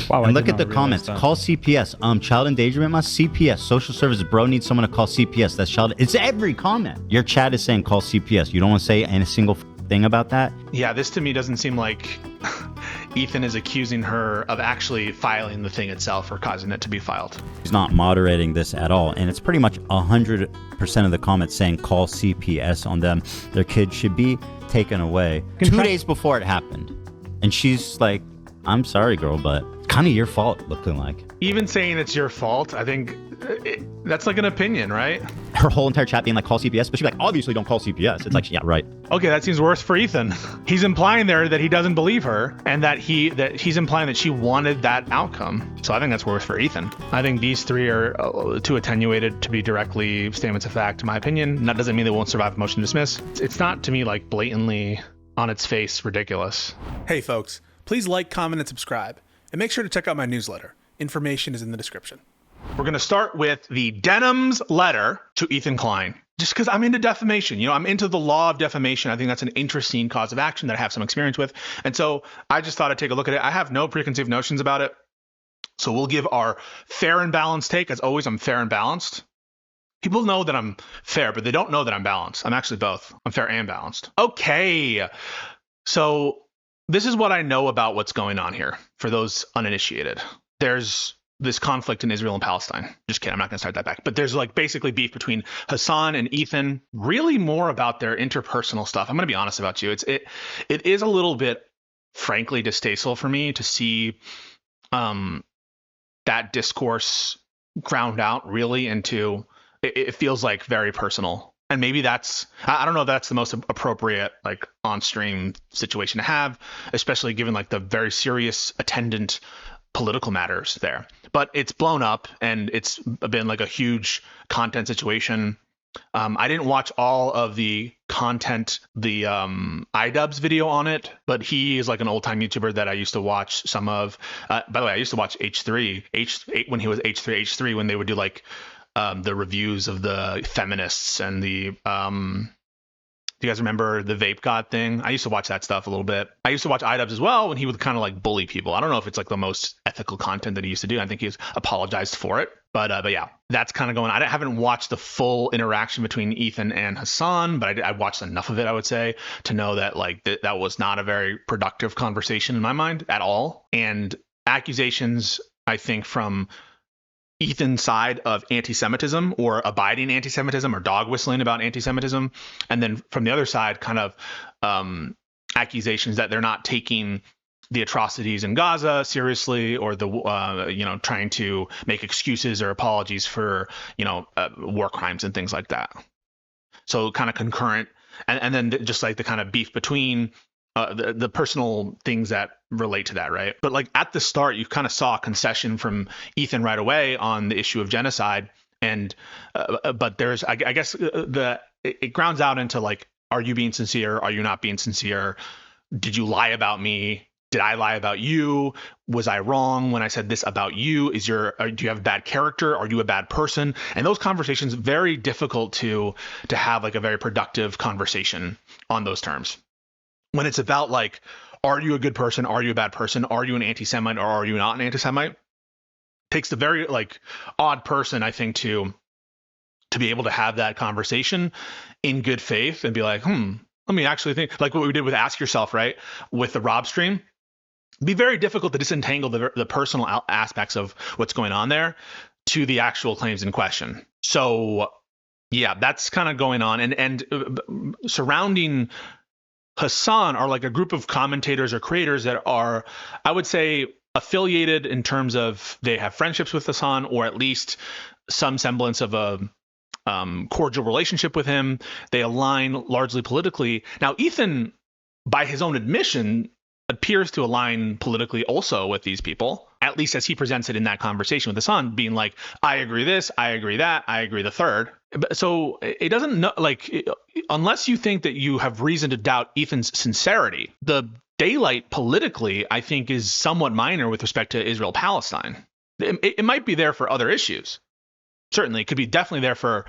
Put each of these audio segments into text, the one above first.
Wow, I And did look at not the realize comments. that. Call CPS. Child endangerment must CPS. Social services. Bro needs someone to call CPS. That's child. It's every comment. Your chat is saying call CPS. You don't want to say any single thing about that? Yeah, this to me doesn't seem like Ethan is accusing her of actually filing the thing itself or causing it to be filed. He's not moderating this at all. And it's pretty much 100% of the comments saying call CPS on them. Their kid should be taken away. 2 days before it happened. And she's like, I'm sorry, girl, but it's kind of your fault, looking like. Even saying it's your fault, I think that's like an opinion, right? Her whole entire chat being like, call CPS, but she'd be like, obviously don't call CPS. It's like, yeah, right. Okay, that seems worse for Ethan. He's implying there that he doesn't believe her and that he's implying that she wanted that outcome. So I think that's worse for Ethan. I think these three are too attenuated to be directly statements of fact, in my opinion. And that doesn't mean they won't survive a motion to dismiss. It's not, to me, like blatantly on its face ridiculous. Hey folks, please like, comment, and subscribe. And make sure to check out my newsletter. Information is in the description. We're going to start with the Denims Letter to Ethan Klein. Just because I'm into defamation. You know, I'm into the law of defamation. I think that's an interesting cause of action that I have some experience with. And so I just thought I'd take a look at it. I have no preconceived notions about it. So we'll give our fair and balanced take. As always, I'm fair and balanced. People know that I'm fair, but they don't know that I'm balanced. I'm actually both. I'm fair and balanced. Okay. So this is what I know about what's going on here for those uninitiated. There's this conflict in Israel and Palestine. Just kidding. I'm not going to start that back. But there's like basically beef between Hassan and Ethan, really more about their interpersonal stuff. I'm going to be honest about you. It is a little bit, frankly, distasteful for me to see that discourse ground out really into, it feels like very personal. And maybe that's, I don't know if that's the most appropriate like on-stream situation to have, especially given like the very serious attendant political matters there. But it's blown up and it's been like a huge content situation. I didn't watch all of the content, the iDubbbz video on it, but he is like an old-time YouTuber that I used to watch some of. By the way, I used to watch H3 when he was H3 when they would do like the reviews of the feminists and the do you guys remember the Vape God thing? I used to watch that stuff a little bit. I used to watch iDubbbz as well when he would kind of like bully people. I don't know if it's like the most ethical content that he used to do. I think he's apologized for it. But yeah, that's kind of going on. I haven't watched the full interaction between Ethan and Hassan, but I watched enough of it, I would say, to know that like that was not a very productive conversation in my mind at all. And accusations, I think, from Ethan's side of anti-Semitism or abiding anti-Semitism or dog whistling about anti-Semitism. And then from the other side, kind of accusations that they're not taking the atrocities in Gaza seriously or the, trying to make excuses or apologies for, war crimes and things like that. So kind of concurrent. And then just like the kind of beef between the personal things that relate to that, right? But like at the start, you kind of saw a concession from Ethan right away on the issue of genocide, and but there's, I guess, it grounds out into like, are you being sincere? Are you not being sincere? Did you lie about me? Did I lie about you? Was I wrong when I said this about you? Do you have bad character? Are you a bad person? And those conversations, very difficult to have like a very productive conversation on those terms. When it's about like, are you a good person? Are you a bad person? Are you an anti-Semite or are you not an anti-Semite? Takes the very like odd person, I think, to be able to have that conversation in good faith and be like, let me actually think, like what we did with Ask Yourself, right? With the Rob stream. It'd be very difficult to disentangle the personal aspects of what's going on there to the actual claims in question. So yeah, that's kind of going on. And surrounding Hassan are like a group of commentators or creators that are, I would say, affiliated in terms of they have friendships with Hassan or at least some semblance of a cordial relationship with him. They align largely politically. Now, Ethan, by his own admission, appears to align politically also with these people, at least as he presents it in that conversation with Hassan, being like, I agree this, I agree that, I agree the third. So it doesn't know, like, unless you think that you have reason to doubt Ethan's sincerity, the daylight politically, I think, is somewhat minor with respect to Israel-Palestine. It might be there for other issues. Certainly, it could be definitely there for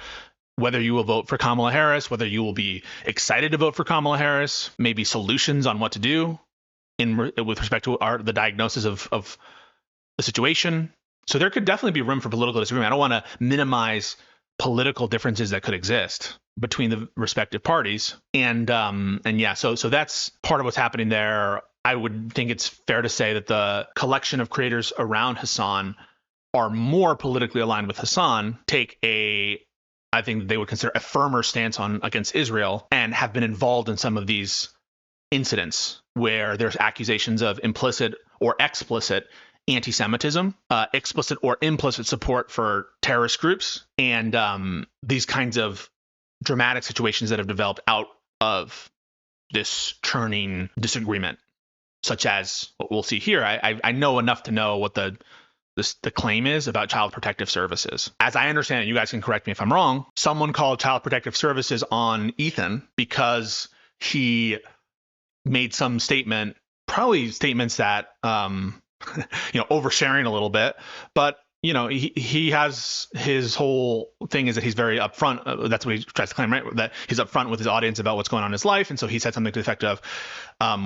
whether you will vote for Kamala Harris, whether you will be excited to vote for Kamala Harris, maybe solutions on what to do with respect to the diagnosis of the situation. So there could definitely be room for political disagreement. I don't want to minimize political differences that could exist between the respective parties. And yeah, so that's part of what's happening there. I would think it's fair to say that the collection of creators around Hassan are more politically aligned with Hassan, I think they would consider a firmer stance against Israel, and have been involved in some of these incidents where there's accusations of implicit or explicit anti-Semitism, explicit or implicit support for terrorist groups, and these kinds of dramatic situations that have developed out of this churning disagreement, such as what we'll see here. I know enough to know what the claim is about Child Protective Services. As I understand it, you guys can correct me if I'm wrong, someone called Child Protective Services on Ethan because he made some statement, probably statements that oversharing a little bit, but he has, his whole thing is that he's very upfront. That's what he tries to claim, right? That he's upfront with his audience about what's going on in his life. And so he said something to the effect of,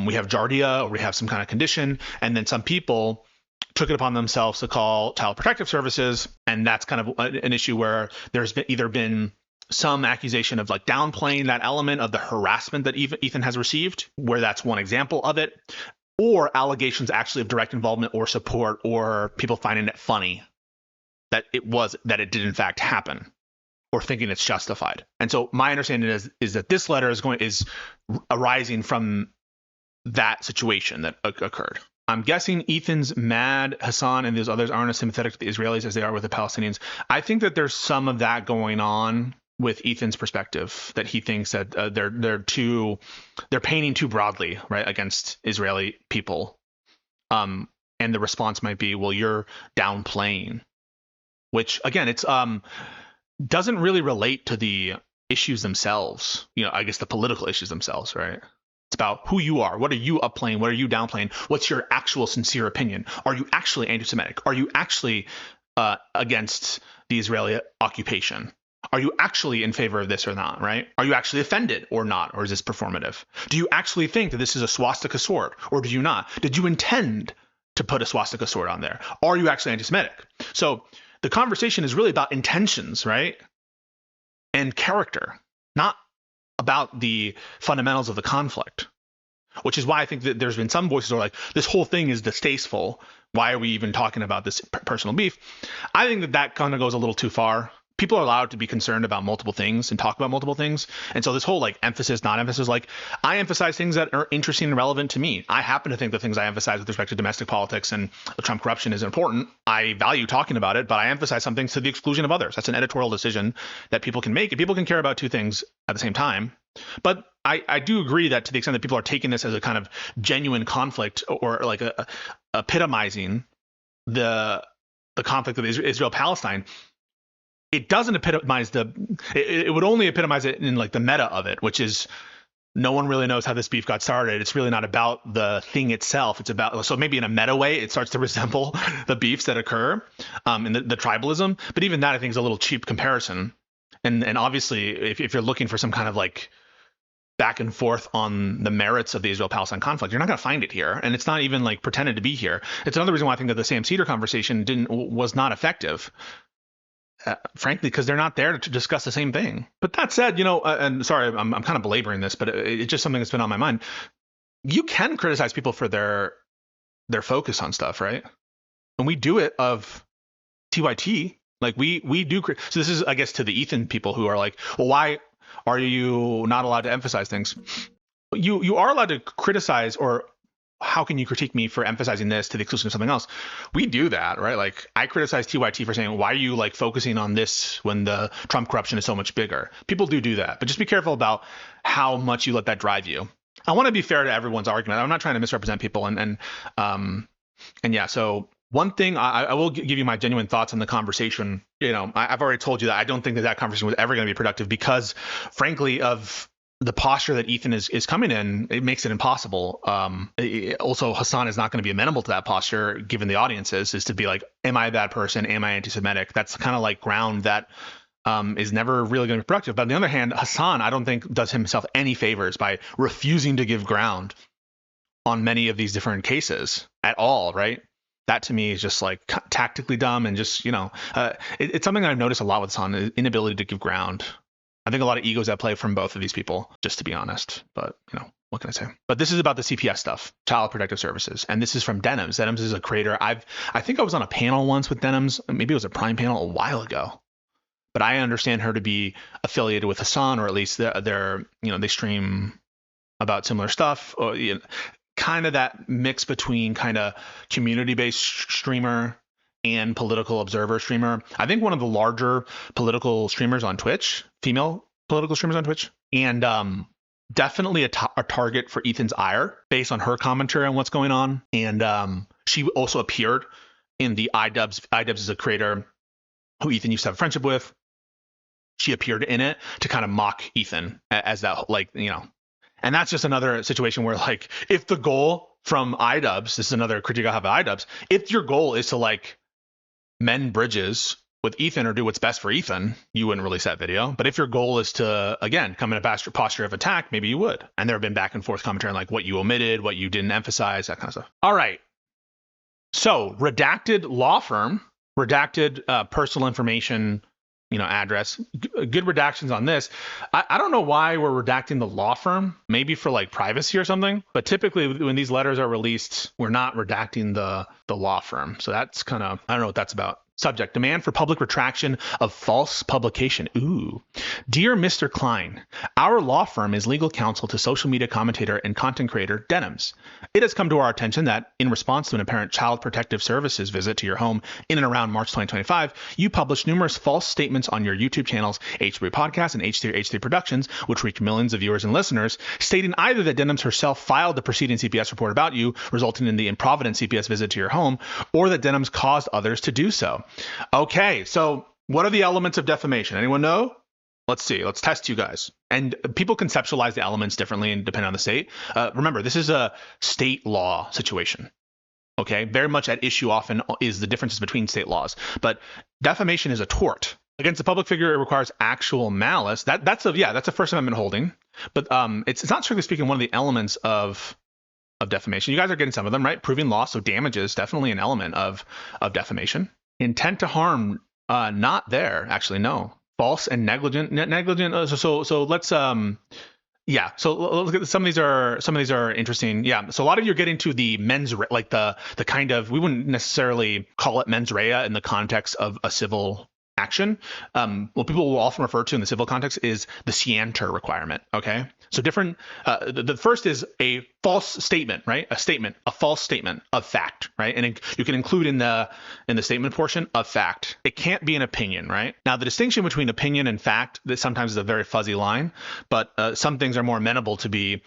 we have giardia, or we have some kind of condition. And then some people took it upon themselves to call Child Protective Services. And that's kind of an issue where there's been some accusation of like downplaying that element of the harassment that Ethan has received, where that's one example of it, or allegations actually of direct involvement or support, or people finding it funny that it did in fact happen, or thinking it's justified. And so my understanding is that this letter is arising from that situation that occurred. I'm guessing Ethan's mad Hassan and those others aren't as sympathetic to the Israelis as they are with the Palestinians. I think that there's some of that going on with Ethan's perspective, that he thinks that they're painting too broadly, right, against Israeli people. And the response might be, well, you're downplaying, which again, it's doesn't really relate to the issues themselves. I guess the political issues themselves, right? It's about who you are. What are you upplaying? What are you downplaying? What's your actual sincere opinion? Are you actually anti-Semitic? Are you actually against the Israeli occupation? Are you actually in favor of this or not, right? Are you actually offended or not? Or is this performative? Do you actually think that this is a swastika sword, or do you not? Did you intend to put a swastika sword on there? Are you actually anti-Semitic? So the conversation is really about intentions, right? And character, not about the fundamentals of the conflict, which is why I think that there's been some voices who are like, this whole thing is distasteful. Why are we even talking about this personal beef? I think that kind of goes a little too far. People are allowed to be concerned about multiple things and talk about multiple things. And so this whole like emphasis, non-emphasis, like I emphasize things that are interesting and relevant to me. I happen to think the things I emphasize with respect to domestic politics and Trump corruption is important. I value talking about it, but I emphasize some things to the exclusion of others. That's an editorial decision that people can make, and people can care about two things at the same time. But I do agree that to the extent that people are taking this as a kind of genuine conflict, or like epitomizing the conflict of Israel-Palestine, it doesn't epitomize it would only epitomize it in like the meta of it, which is no one really knows how this beef got started. It's really not about the thing itself. It's about, so maybe in a meta way, it starts to resemble the beefs that occur in the tribalism. But even that, I think, is a little cheap comparison. And obviously, if you're looking for some kind of like back and forth on the merits of the Israel-Palestine conflict, you're not going to find it here. And it's not even like pretended to be here. It's another reason why I think that the Sam Cedar conversation was not effective. Frankly, because they're not there to discuss the same thing. But that said, and sorry, I'm kind of belaboring this, but it's just something that's been on my mind. You can criticize people for their focus on stuff, right? And we do it of TYT. Like we do. So this is, I guess, to the Ethan people who are like, well, why are you not allowed to emphasize things? You are allowed to criticize, or how can you critique me for emphasizing this to the exclusion of something else? We do that, right? Like I criticize TYT for saying, why are you like focusing on this when the Trump corruption is so much bigger? People do that, but just be careful about how much you let that drive you. I want to be fair to everyone's argument. I'm not trying to misrepresent people. And yeah, so one thing I will give you my genuine thoughts on the conversation. I've already told you that I don't think that conversation was ever going to be productive because, frankly, of the posture that Ethan is coming in, it makes it impossible. Also, Hassan is not going to be amenable to that posture, given the audiences, is to be like, am I a bad person? Am I anti-Semitic? That's kind of like ground that is never really going to be productive. But on the other hand, Hassan, I don't think does himself any favors by refusing to give ground on many of these different cases at all, right? That to me is just like tactically dumb and just, it's something I've noticed a lot with Son, inability to give ground. I think a lot of egos at play from both of these people, just to be honest. But, what can I say? But this is about the CPS stuff, Child Protective Services. And this is from Denims. Denims is a creator. I think I was on a panel once with Denims. Maybe it was a Prime panel a while ago. But I understand her to be affiliated with Hassan, or at least they're they stream about similar stuff. Or, kind of that mix between kind of community-based streamer and political observer streamer. I think one of the larger political streamers on Twitch, female political streamers on Twitch, and definitely a target for Ethan's ire based on her commentary on what's going on. And she also appeared in the iDubbbz. iDubbbz is a creator who Ethan used to have a friendship with. She appeared in it to kind of mock Ethan as that, and that's just another situation where, like, if the goal from iDubbbz, this is another critique I have of iDubbbz, if your goal is to mend bridges with Ethan or do what's best for Ethan, you wouldn't release that video. But if your goal is to, again, come in a posture of attack, maybe you would. And there have been back and forth commentary on what you omitted, what you didn't emphasize, that kind of stuff. All right. So redacted law firm, redacted personal information, address, good redactions on this. I don't know why we're redacting the law firm, maybe for privacy or something, but typically when these letters are released, we're not redacting the law firm. So that's kind of, I don't know what that's about. Subject: demand for public retraction of false publication. Ooh. Dear Mr. Klein, our law firm is legal counsel to social media commentator and content creator Denims. It has come to our attention that in response to an apparent Child Protective Services visit to your home in and around March 2025, you published numerous false statements on your YouTube channels, H3 Podcast and H3 Productions, which reach millions of viewers and listeners, stating either that Denims herself filed the preceding CPS report about you, resulting in the improvident CPS visit to your home, or that Denims caused others to do so. Okay, so what are the elements of defamation? Anyone know? Let's see. Let's test you guys. And people conceptualize the elements differently and depending on the state. Remember, this is a state law situation. Okay, very much at issue often is the differences between state laws. But defamation is a tort. Against a public figure, it requires actual malice. That's a First Amendment holding. But it's not strictly speaking one of the elements of defamation. You guys are getting some of them, right? Proving loss, so damages, definitely an element of defamation. Intent to harm, not there. Actually, no. False and negligent. So let's So look at some of these are interesting. Yeah. So a lot of you are getting to the mens rea, the kind of, we wouldn't necessarily call it mens rea in the context of a civil action. What people will often refer to in the civil context is the scienter requirement. Okay. So different, the first is a false statement, right? A false statement of fact, right? And you can include in the statement portion of fact. It can't be an opinion, right? Now, the distinction between opinion and fact, that sometimes is a very fuzzy line, but some things are more amenable to be,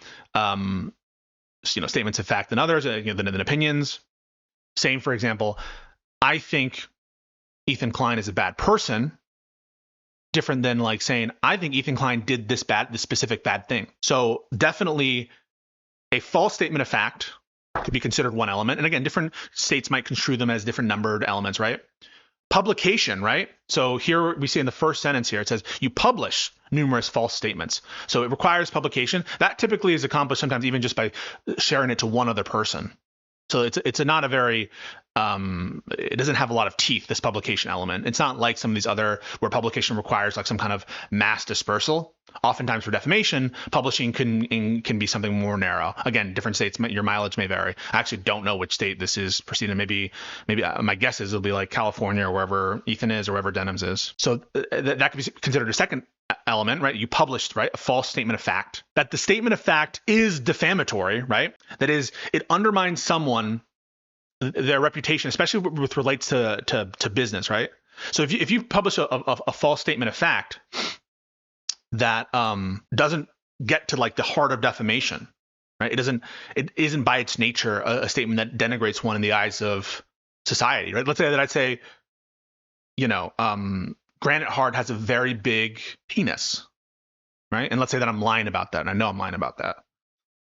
statements of fact than others, than opinions. Saying, for example, I think Ethan Klein is a bad person, different than saying, I think Ethan Klein did this specific bad thing. So definitely a false statement of fact could be considered one element. And again, different states might construe them as different numbered elements, right? Publication, right? So here we see in the first sentence here, it says you publish numerous false statements. So it requires publication. That typically is accomplished sometimes even just by sharing it to one other person. So it's not a very, it doesn't have a lot of teeth, this publication element. It's not like some of these other where publication requires some kind of mass dispersal. Oftentimes for defamation, publishing can be something more narrow. Again, different states, your mileage may vary. I actually don't know which state this is proceeding. Maybe my guess is it'll be California or wherever Ethan is or wherever Denims is. So that could be considered a second element, right? You published, right, a false statement of fact. That the statement of fact is defamatory, right? That is, it undermines someone, their reputation, especially with relates to business, right? So if you publish a false statement of fact that doesn't get to the heart of defamation, right? It isn't by its nature a statement that denigrates one in the eyes of society, right? Let's say that I'd say, Granite Hard has a very big penis, right? And let's say that I'm lying about that, and I know I'm lying about that.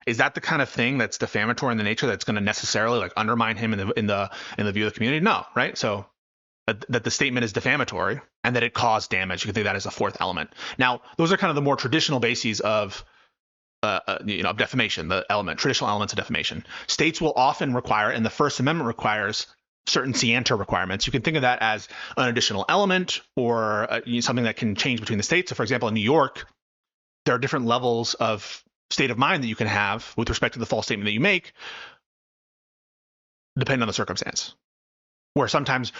Is that the kind of thing that's defamatory in the nature that's going to necessarily undermine him in the view of the community? No, right? So that the statement is defamatory and that it caused damage. You can think that as a fourth element. Now, those are kind of the more traditional bases of defamation, traditional elements of defamation. States will often require, and the First Amendment requires certain scienter requirements. You can think of that as an additional element or something that can change between the states. So, for example, in New York, there are different levels of state of mind that you can have with respect to the false statement that you make, depending on the circumstance, where sometimes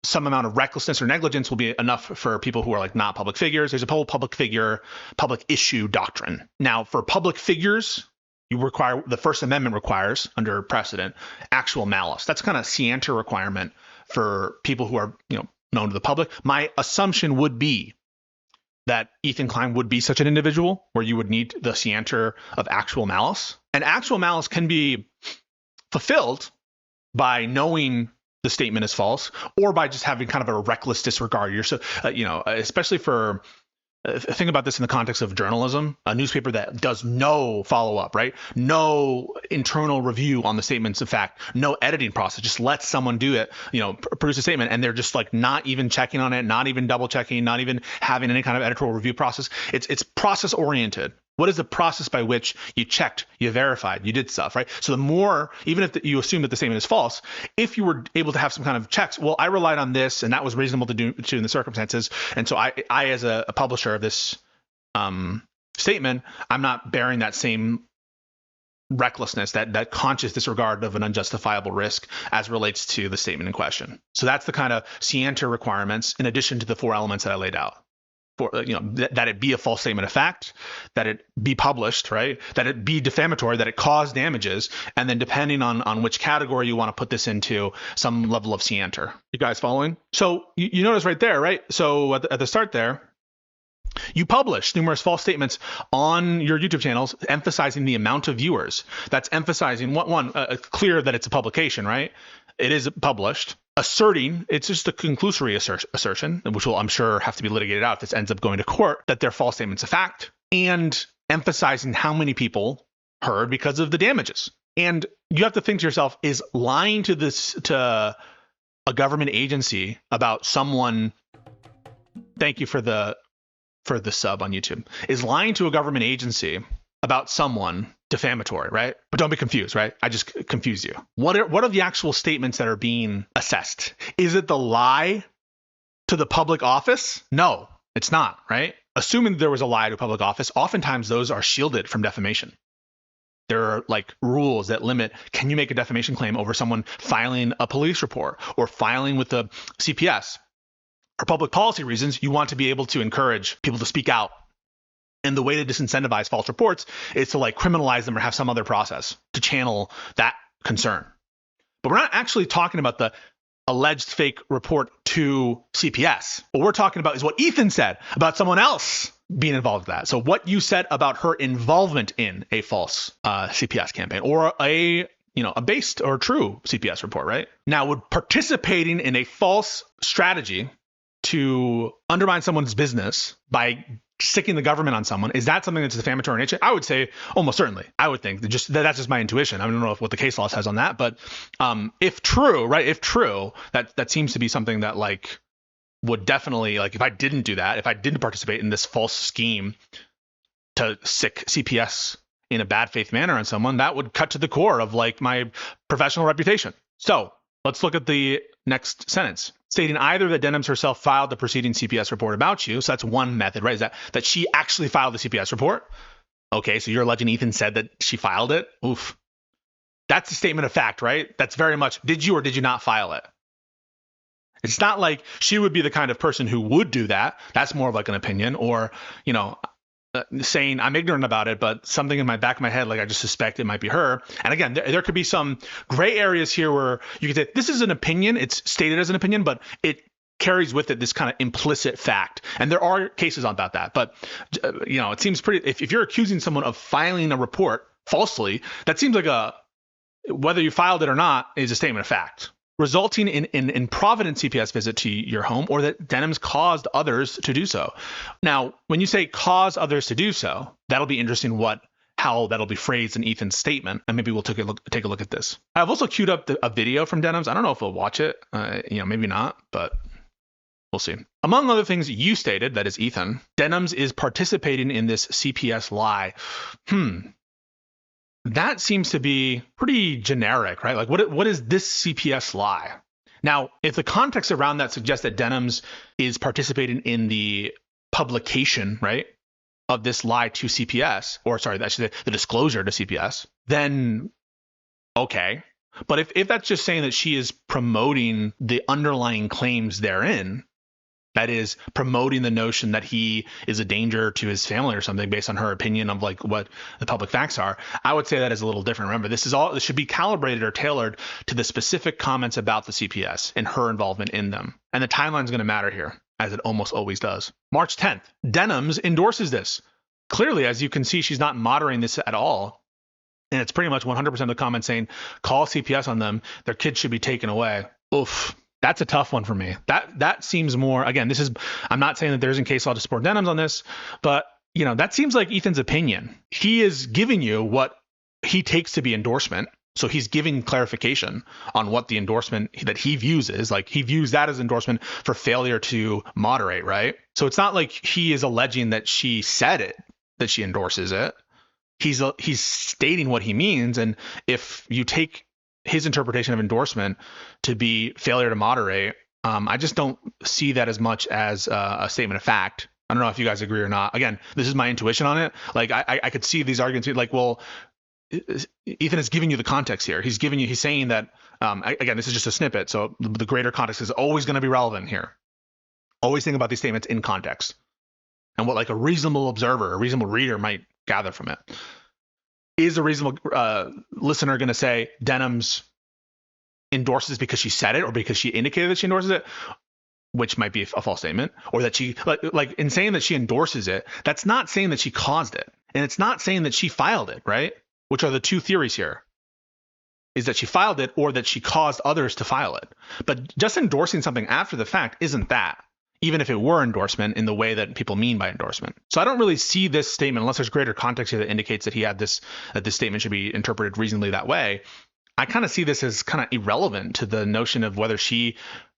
some amount of recklessness or negligence will be enough for people who are like not public figures. There's a whole public figure, public issue doctrine. Now, for public figures, the First Amendment requires, under precedent, actual malice. That's kind of scienter requirement for people who are, known to the public. My assumption would be that Ethan Klein would be such an individual where you would need the scienter of actual malice. And actual malice can be fulfilled by knowing the statement is false, or by just having kind of a reckless disregard. You're so, especially for, think about this in the context of journalism, a newspaper that does no follow-up, right? No internal review on the statements of fact, no editing process, just let someone do it, produce a statement, and they're just like not even checking on it, not even double checking, not even having any kind of editorial review process. It's process oriented. What is the process by which you checked, you verified, you did stuff, right? So the more, even if you assume that the statement is false, if you were able to have some kind of checks, well, I relied on this and that was reasonable to do in the circumstances. And so I as a publisher of this statement, I'm not bearing that same recklessness, that conscious disregard of an unjustifiable risk as relates to the statement in question. So that's the kind of scienter requirements in addition to the 4 elements that I laid out. That it be a false statement of fact, that it be published, right? That it be defamatory, that it cause damages, and then depending on which category you want to put this into, some level of scienter. You guys following? So you notice right there, right? So at the start there, you publish numerous false statements on your YouTube channels, emphasizing the amount of viewers. That's emphasizing clear that it's a publication, right? It is published. Asserting, it's just a conclusory assertion, which will, I'm sure, have to be litigated out if this ends up going to court, that they're false statements of fact, and emphasizing how many people heard because of the damages. And you have to think to yourself, is lying to a government agency about someone, thank you for the sub on YouTube, is lying to a government agency about someone defamatory, right? But don't be confused, right? I just confused you. What are the actual statements that are being assessed? Is it the lie to the public office? No, it's not, right? Assuming there was a lie to public office, oftentimes those are shielded from defamation. There are like rules that limit, can you make a defamation claim over someone filing a police report or filing with the CPS? For public policy reasons, you want to be able to encourage people to speak out. And the way to disincentivize false reports is to like criminalize them or have some other process to channel that concern. But we're not actually talking about the alleged fake report to CPS. What we're talking about is what Ethan said about someone else being involved with that. So what you said about her involvement in a false CPS campaign or a based or true CPS report, right? Now, would participating in a false strategy to undermine someone's business by sticking the government on someone, is that something that's defamatory in nature? I would say almost certainly. I would think that's just my intuition. I don't know what the case law says on that, but if true, right? If true, that seems to be something that like would definitely, like, if I didn't do that, if I didn't participate in this false scheme to sick CPS in a bad faith manner on someone, that would cut to the core of like my professional reputation. So let's look at the next sentence. Stating either that Denims herself filed the preceding CPS report about you. So that's one method, right? Is that she actually filed the CPS report? Okay, so you're alleging Ethan said that she filed it? Oof. That's a statement of fact, right? That's very much, did you or did you not file it? It's not like she would be the kind of person who would do that. That's more of like an opinion, or, saying I'm ignorant about it, but something in my back of my head, like I just suspect it might be her. And again, there could be some gray areas here where you could say this is an opinion. It's stated as an opinion, but it carries with it this kind of implicit fact. And there are cases about that. But, it seems pretty, if you're accusing someone of filing a report falsely, that seems like whether you filed it or not is a statement of fact, resulting in Providence CPS visit to your home, or that Denims caused others to do so. Now, when you say cause others to do so, that'll be interesting how that'll be phrased in Ethan's statement, and maybe we'll take a look at this. I've also queued up a video from Denims. I don't know if we'll watch it, maybe not, but we'll see. Among other things you stated, that is Ethan, Denims is participating in this CPS lie. that seems to be pretty generic, right? Like what is this CPS lie? Now, if the context around that suggests that Denims is participating in the publication, right, of this lie to CPS, or sorry, that's the disclosure to CPS, then okay. But if that's just saying that she is promoting the underlying claims therein, that is promoting the notion that he is a danger to his family or something based on her opinion of like what the public facts are, I would say that is a little different. Remember, this should be calibrated or tailored to the specific comments about the CPS and her involvement in them. And the timeline is going to matter here, as it almost always does. March 10th, Denims endorses this. Clearly, as you can see, she's not moderating this at all. And it's pretty much 100% of the comments saying, call CPS on them. Their kids should be taken away. Oof. That's a tough one for me. That seems more, again, I'm not saying that there isn't case law to support Denims on this, but that seems like Ethan's opinion. He is giving you what he takes to be endorsement. So he's giving clarification on what the endorsement that he views is. Like he views that as endorsement for failure to moderate, right? So it's not like he is alleging that she said it, that she endorses it. He's stating what he means. And if you take his interpretation of endorsement to be failure to moderate, I just don't see that as much as a statement of fact. I don't know if you guys agree or not. Again, this is my intuition on it. Like I could see these arguments like, well, Ethan is giving you the context here. He's saying that, again, this is just a snippet. So the greater context is always going to be relevant here. Always think about these statements in context and what like a reasonable observer, a reasonable reader might gather from it. Is a reasonable listener going to say Denims endorses because she said it or because she indicated that she endorses it, which might be a false statement, or that she like in saying that she endorses it, that's not saying that she caused it. And it's not saying that she filed it, right? Which are the two theories here, is that she filed it or that she caused others to file it. But just endorsing something after the fact isn't that, even if it were endorsement in the way that people mean by endorsement. So I don't really see this statement, unless there's greater context here that indicates that that this statement should be interpreted reasonably that way. I kind of see this as kind of irrelevant to the notion of whether she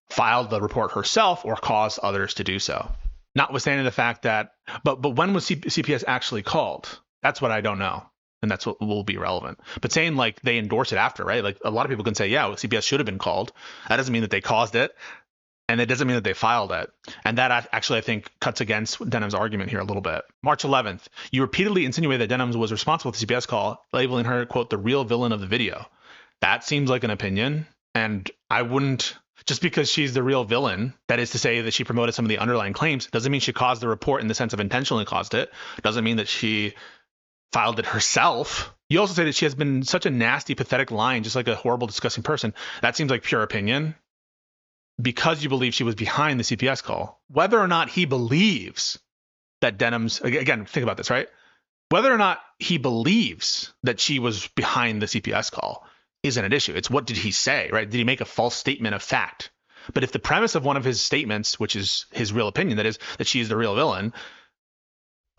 filed the report herself or caused others to do so. Notwithstanding the fact that, but when was CPS actually called? That's what I don't know. And that's what will be relevant. But saying like they endorse it after, right? Like a lot of people can say, yeah, well, CPS should have been called. That doesn't mean that they caused it. And it doesn't mean that they filed it. And that actually, I think, cuts against Denims' argument here a little bit. March 11th, you repeatedly insinuated that Denims was responsible for the CPS call, labeling her, quote, the real villain of the video. That seems like an opinion. And I wouldn't, just because she's the real villain, that is to say that she promoted some of the underlying claims, doesn't mean she caused the report in the sense of intentionally caused it. Doesn't mean that she filed it herself. You also say that she has been such a nasty, pathetic lying, just like a horrible, disgusting person. That seems like pure opinion. Because you believe she was behind the CPS call. Whether or not he believes that Denims, again, think about this, right? Whether or not he believes that she was behind the CPS call isn't an issue. It's what did he say, right? Did he make a false statement of fact? But if the premise of one of his statements, which is his real opinion, that is that she is the real villain,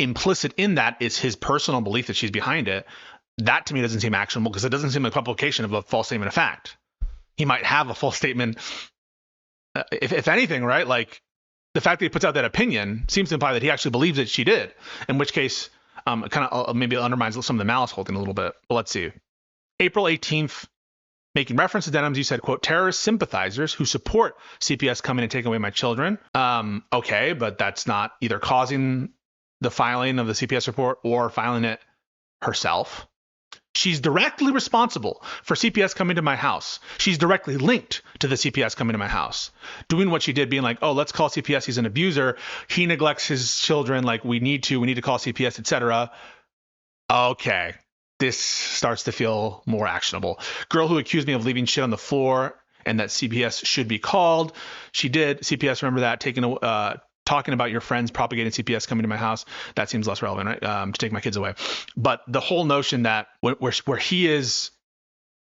implicit in that is his personal belief that she's behind it, that to me doesn't seem actionable because it doesn't seem like publication of a false statement of fact. He might have a false statement. If anything, right, like the fact that he puts out that opinion seems to imply that he actually believes that she did, in which case kind of maybe undermines some of the malice holding a little bit. But let's see. April 18th, making reference to Denims, you said, quote, terrorist sympathizers who support CPS coming and taking away my children. Okay, but that's not either causing the filing of the CPS report or filing it herself. She's directly responsible for CPS coming to my house. She's directly linked to the CPS coming to my house. Doing what she did, being like, oh, let's call CPS. He's an abuser. He neglects his children. Like, we need to call CPS, etc. Okay. This starts to feel more actionable. Girl who accused me of leaving shit on the floor and that CPS should be called. She did. CPS, remember that, talking about your friends propagating CPS coming to my house, that seems less relevant, right? To take my kids away. But the whole notion that where he is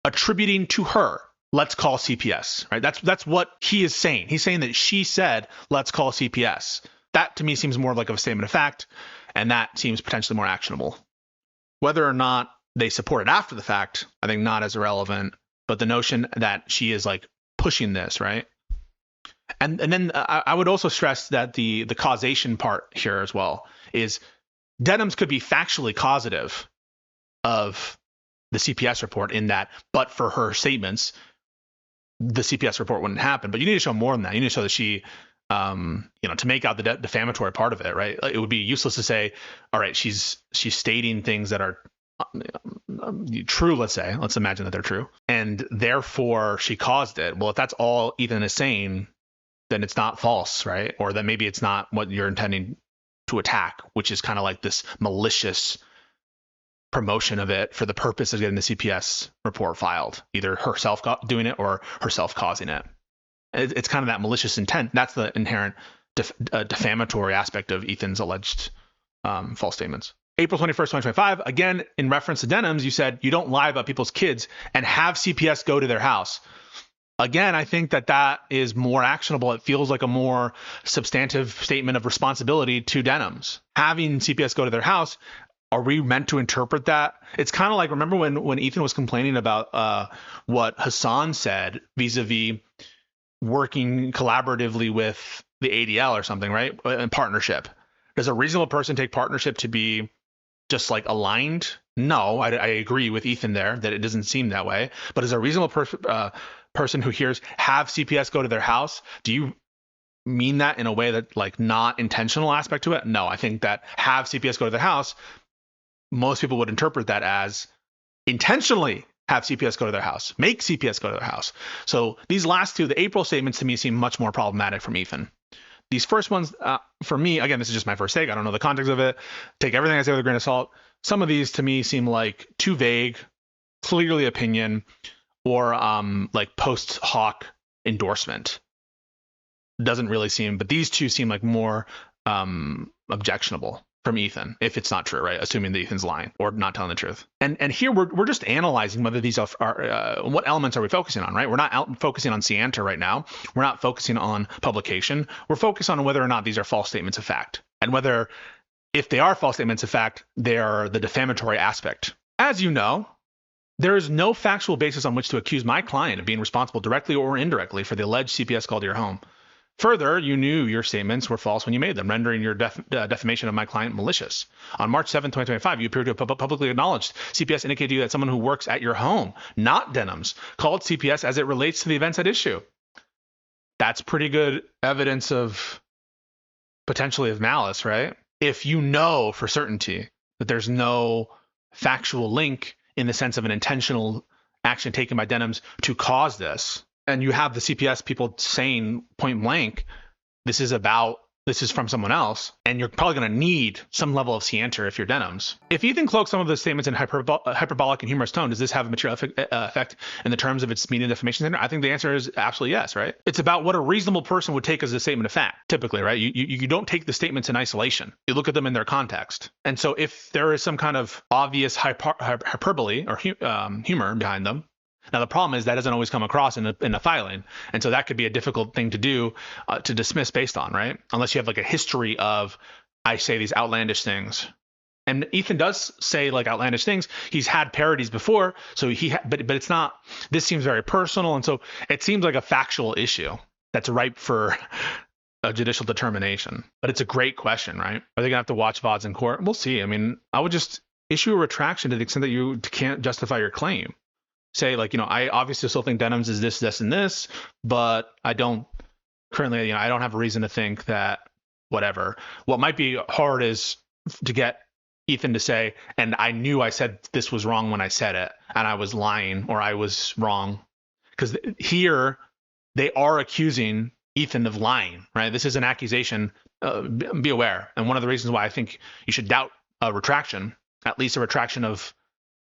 attributing to her, let's call CPS, right? That's what he is saying. He's saying that she said, let's call CPS. That to me seems more like of a statement of fact, and that seems potentially more actionable. Whether or not they support it after the fact, I think not as irrelevant, but the notion that she is like pushing this, right? And then I would also stress that the causation part here as well is Denims could be factually causative of the CPS report in that, but for her statements, the CPS report wouldn't happen. But you need to show more than that. You need to show that she, to make out the defamatory part of it, right? It would be useless to say, all right, she's stating things that are true, let's say. Let's imagine that they're true. And therefore, she caused it. Well, if that's all Ethan is saying, then it's not false, right? Or that maybe it's not what you're intending to attack, which is kind of like this malicious promotion of it for the purpose of getting the CPS report filed, either herself doing it or herself causing it. It's kind of that malicious intent. That's the inherent defamatory aspect of Ethan's alleged false statements. April 21st, 2025, again, in reference to Denims, you said you don't lie about people's kids and have CPS go to their house. Again, I think that is more actionable. It feels like a more substantive statement of responsibility to Denims. Having CPS go to their house, are we meant to interpret that? It's kind of like, remember when Ethan was complaining about what Hassan said vis-a-vis working collaboratively with the ADL or something, right? In partnership. Does a reasonable person take partnership to be just like aligned? No, I agree with Ethan there that it doesn't seem that way. But as a reasonable person who hears have CPS go to their house, do you mean that in a way that like not intentional aspect to it? No, I think that have CPS go to their house, most people would interpret that as intentionally have CPS go to their house, make CPS go to their house. So these last two, the April statements to me seem much more problematic from Ethan. These first ones, for me, again, this is just my first take. I don't know the context of it. Take everything I say with a grain of salt. Some of these to me seem like too vague, clearly opinion, or like post hoc endorsement. Doesn't really seem, but these two seem like more objectionable from Ethan, if it's not true, right? Assuming that Ethan's lying or not telling the truth. And here we're just analyzing whether these are what elements are we focusing on, right? We're not focusing on scienter right now. We're not focusing on publication. We're focused on whether or not these are false statements of fact, and whether, if they are false statements of fact, they are the defamatory aspect. As you know, there is no factual basis on which to accuse my client of being responsible directly or indirectly for the alleged CPS call to your home. Further, you knew your statements were false when you made them, rendering your defamation of my client malicious. On March 7, 2025, you appear to have publicly acknowledged CPS indicated to you that someone who works at your home, not Denims, called CPS as it relates to the events at issue. That's pretty good evidence of potentially of malice, right? If you know for certainty that there's no factual link in the sense of an intentional action taken by Denims to cause this, and you have the CPS people saying point blank, this is from someone else, and you're probably going to need some level of scienter if you're Denims. If Ethan cloaks some of the statements in hyperbolic and humorous tone, does this have a material effect in the terms of its media defamation center? I think the answer is absolutely yes, right? It's about what a reasonable person would take as a statement of fact, typically, right? You don't take the statements in isolation. You look at them in their context. And so if there is some kind of obvious hyperbole or humor behind them, now, the problem is that doesn't always come across in a filing. And so that could be a difficult thing to do, to dismiss based on, right? Unless you have like a history of, I say these outlandish things. And Ethan does say like outlandish things. He's had parodies before. So but it's not, this seems very personal. And so it seems like a factual issue that's ripe for a judicial determination. But it's a great question, right? Are they going to have to watch VODs in court? We'll see. I mean, I would just issue a retraction to the extent that you can't justify your claim. Say like, I obviously still think Denims is this, and this, but I don't currently, I don't have a reason to think that whatever. What might be hard is to get Ethan to say, and I knew I said this was wrong when I said it, and I was lying or I was wrong. Because here they are accusing Ethan of lying, right? This is an accusation. Be aware. And one of the reasons why I think you should doubt a retraction, at least a retraction of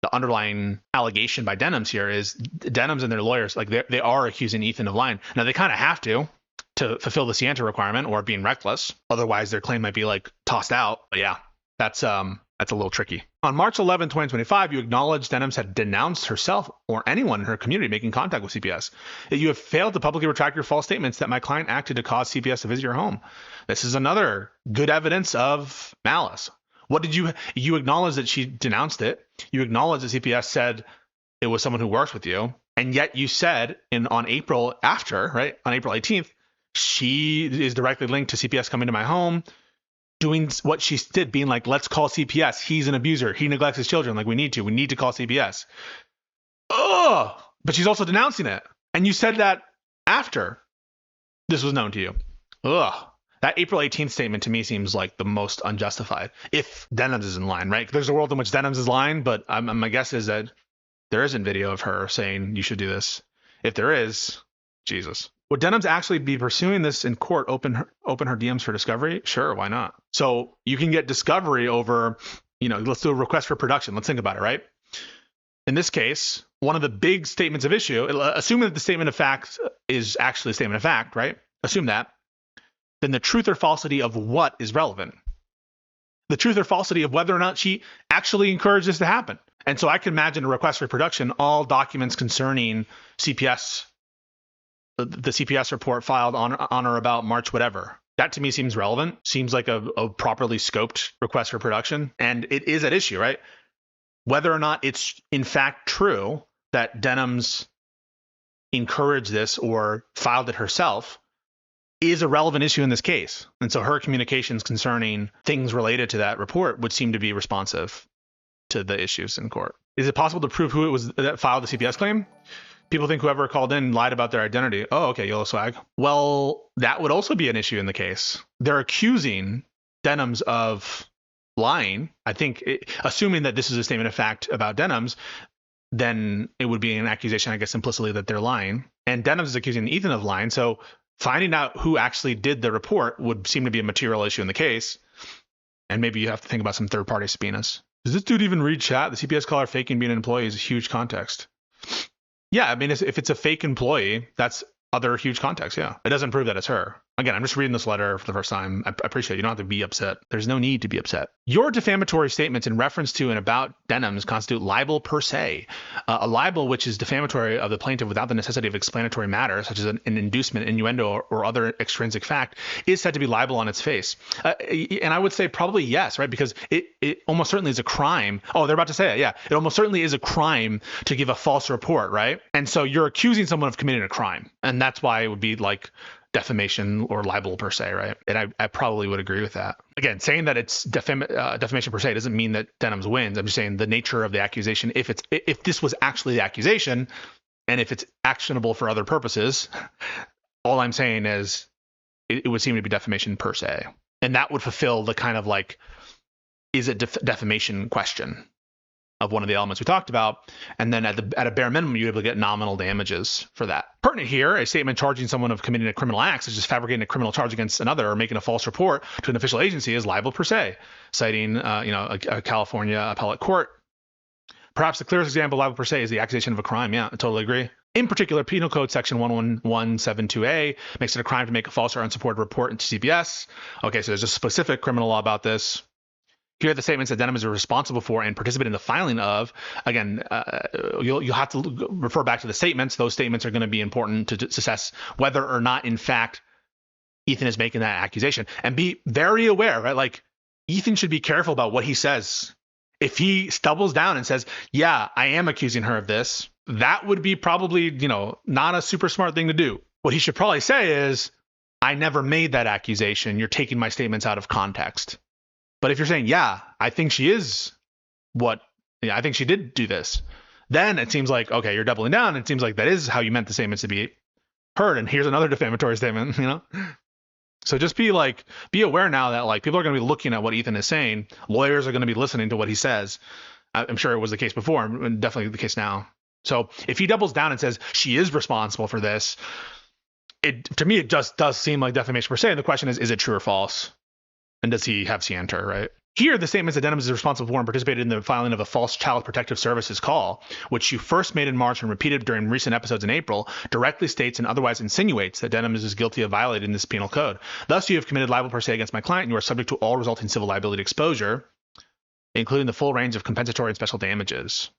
the underlying allegation by Denims here, is Denims and their lawyers, like they are accusing Ethan of lying. Now they kind of have to fulfill the scienter requirement or being reckless. Otherwise their claim might be like tossed out. But yeah, that's a little tricky. On March 11, 2025, you acknowledged Denims had denounced herself or anyone in her community making contact with CPS. That you have failed to publicly retract your false statements that my client acted to cause CPS to visit your home. This is another good evidence of malice. What did you acknowledge that she denounced it? You acknowledge that CPS said it was someone who works with you, and yet you said on April 18th, she is directly linked to CPS coming to my home. doing what she did, being like, let's call CPS. He's an abuser. He neglects his children. Like, we need to call CPS. Oh, but she's also denouncing it. And you said that after this was known to you. Ugh. That April 18th statement to me seems like the most unjustified. If Denims is in line, right? There's a world in which Denims is lying, but my guess is that there isn't video of her saying you should do this. If there is, Jesus. Would Denims actually be pursuing this in court, open her DMs for discovery? Sure, why not? So you can get discovery over, let's do a request for production. Let's think about it, right? In this case, one of the big statements of issue, assuming that the statement of fact is actually a statement of fact, right? Assume that. Then the truth or falsity of what is relevant? The truth or falsity of whether or not she actually encouraged this to happen. And so I can imagine a request for production, all documents concerning CPS, the CPS report filed on or about March whatever. That to me seems relevant, seems like a properly scoped request for production. And it is at issue, right? Whether or not it's in fact true that Denims encouraged this or filed it herself is a relevant issue in this case. And so her communications concerning things related to that report would seem to be responsive to the issues in court. Is it possible to prove who it was that filed the CPS claim? People think whoever called in lied about their identity. Oh, okay, yellow swag. Well, that would also be an issue in the case. They're accusing Denims of lying. I think, assuming that this is a statement of fact about Denims, then it would be an accusation, I guess, implicitly that they're lying. And Denims is accusing Ethan of lying. So finding out who actually did the report would seem to be a material issue in the case. And maybe you have to think about some third-party subpoenas. Does this dude even read chat? The CPS caller faking being an employee is a huge context. Yeah, I mean, if it's a fake employee, that's other huge context, yeah. It doesn't prove that it's her. Again, I'm just reading this letter for the first time. I appreciate it. You don't have to be upset. There's no need to be upset. Your defamatory statements in reference to and about Denims constitute libel per se. A libel which is defamatory of the plaintiff without the necessity of explanatory matter, such as an inducement, innuendo, or other extrinsic fact, is said to be libel on its face. And I would say probably yes, right? Because it almost certainly is a crime. Oh, they're about to say it. Yeah. It almost certainly is a crime to give a false report, right? And so you're accusing someone of committing a crime. And that's why it would be like defamation or libel per se, right? And I probably would agree with that. Again, saying that it's defamation per se doesn't mean that Denims wins. I'm just saying the nature of the accusation, if this was actually the accusation, and if it's actionable for other purposes, all I'm saying is it would seem to be defamation per se. And that would fulfill the kind of like, is it defamation question of one of the elements we talked about, and then at a bare minimum, you're able to get nominal damages for that. Pertinent here, a statement charging someone of committing a criminal act, such as fabricating a criminal charge against another or making a false report to an official agency, is libel per se, citing a California appellate court. Perhaps the clearest example of libel per se is the accusation of a crime. Yeah, I totally agree. In particular, Penal Code Section 11172A makes it a crime to make a false or unsupported report into CPS. Okay, so there's a specific criminal law about this. Here are the statements that Denims are responsible for and participate in the filing of. Again, you'll have to refer back to the statements. Those statements are going to be important to assess whether or not, in fact, Ethan is making that accusation. And be very aware, right? Like, Ethan should be careful about what he says. If he stumbles down and says, yeah, I am accusing her of this, that would be probably, not a super smart thing to do. What he should probably say is, I never made that accusation. You're taking my statements out of context. But if you're saying, yeah, I think she is I think she did do this, then it seems like, okay, you're doubling down. It seems like that is how you meant the statements to be heard. And here's another defamatory statement, So just be aware now that like people are going to be looking at what Ethan is saying. Lawyers are going to be listening to what he says. I'm sure it was the case before and definitely the case now. So if he doubles down and says she is responsible for this, to me, it just does seem like defamation per se. And the question is it true or false? And does he have scienter, right? Here, the statements that Denims is responsible for and participated in the filing of a false Child Protective Services call, which you first made in March and repeated during recent episodes in April, directly states and otherwise insinuates that Denims is guilty of violating this penal code. Thus, you have committed libel per se against my client, and you are subject to all resulting civil liability exposure, including the full range of compensatory and special damages.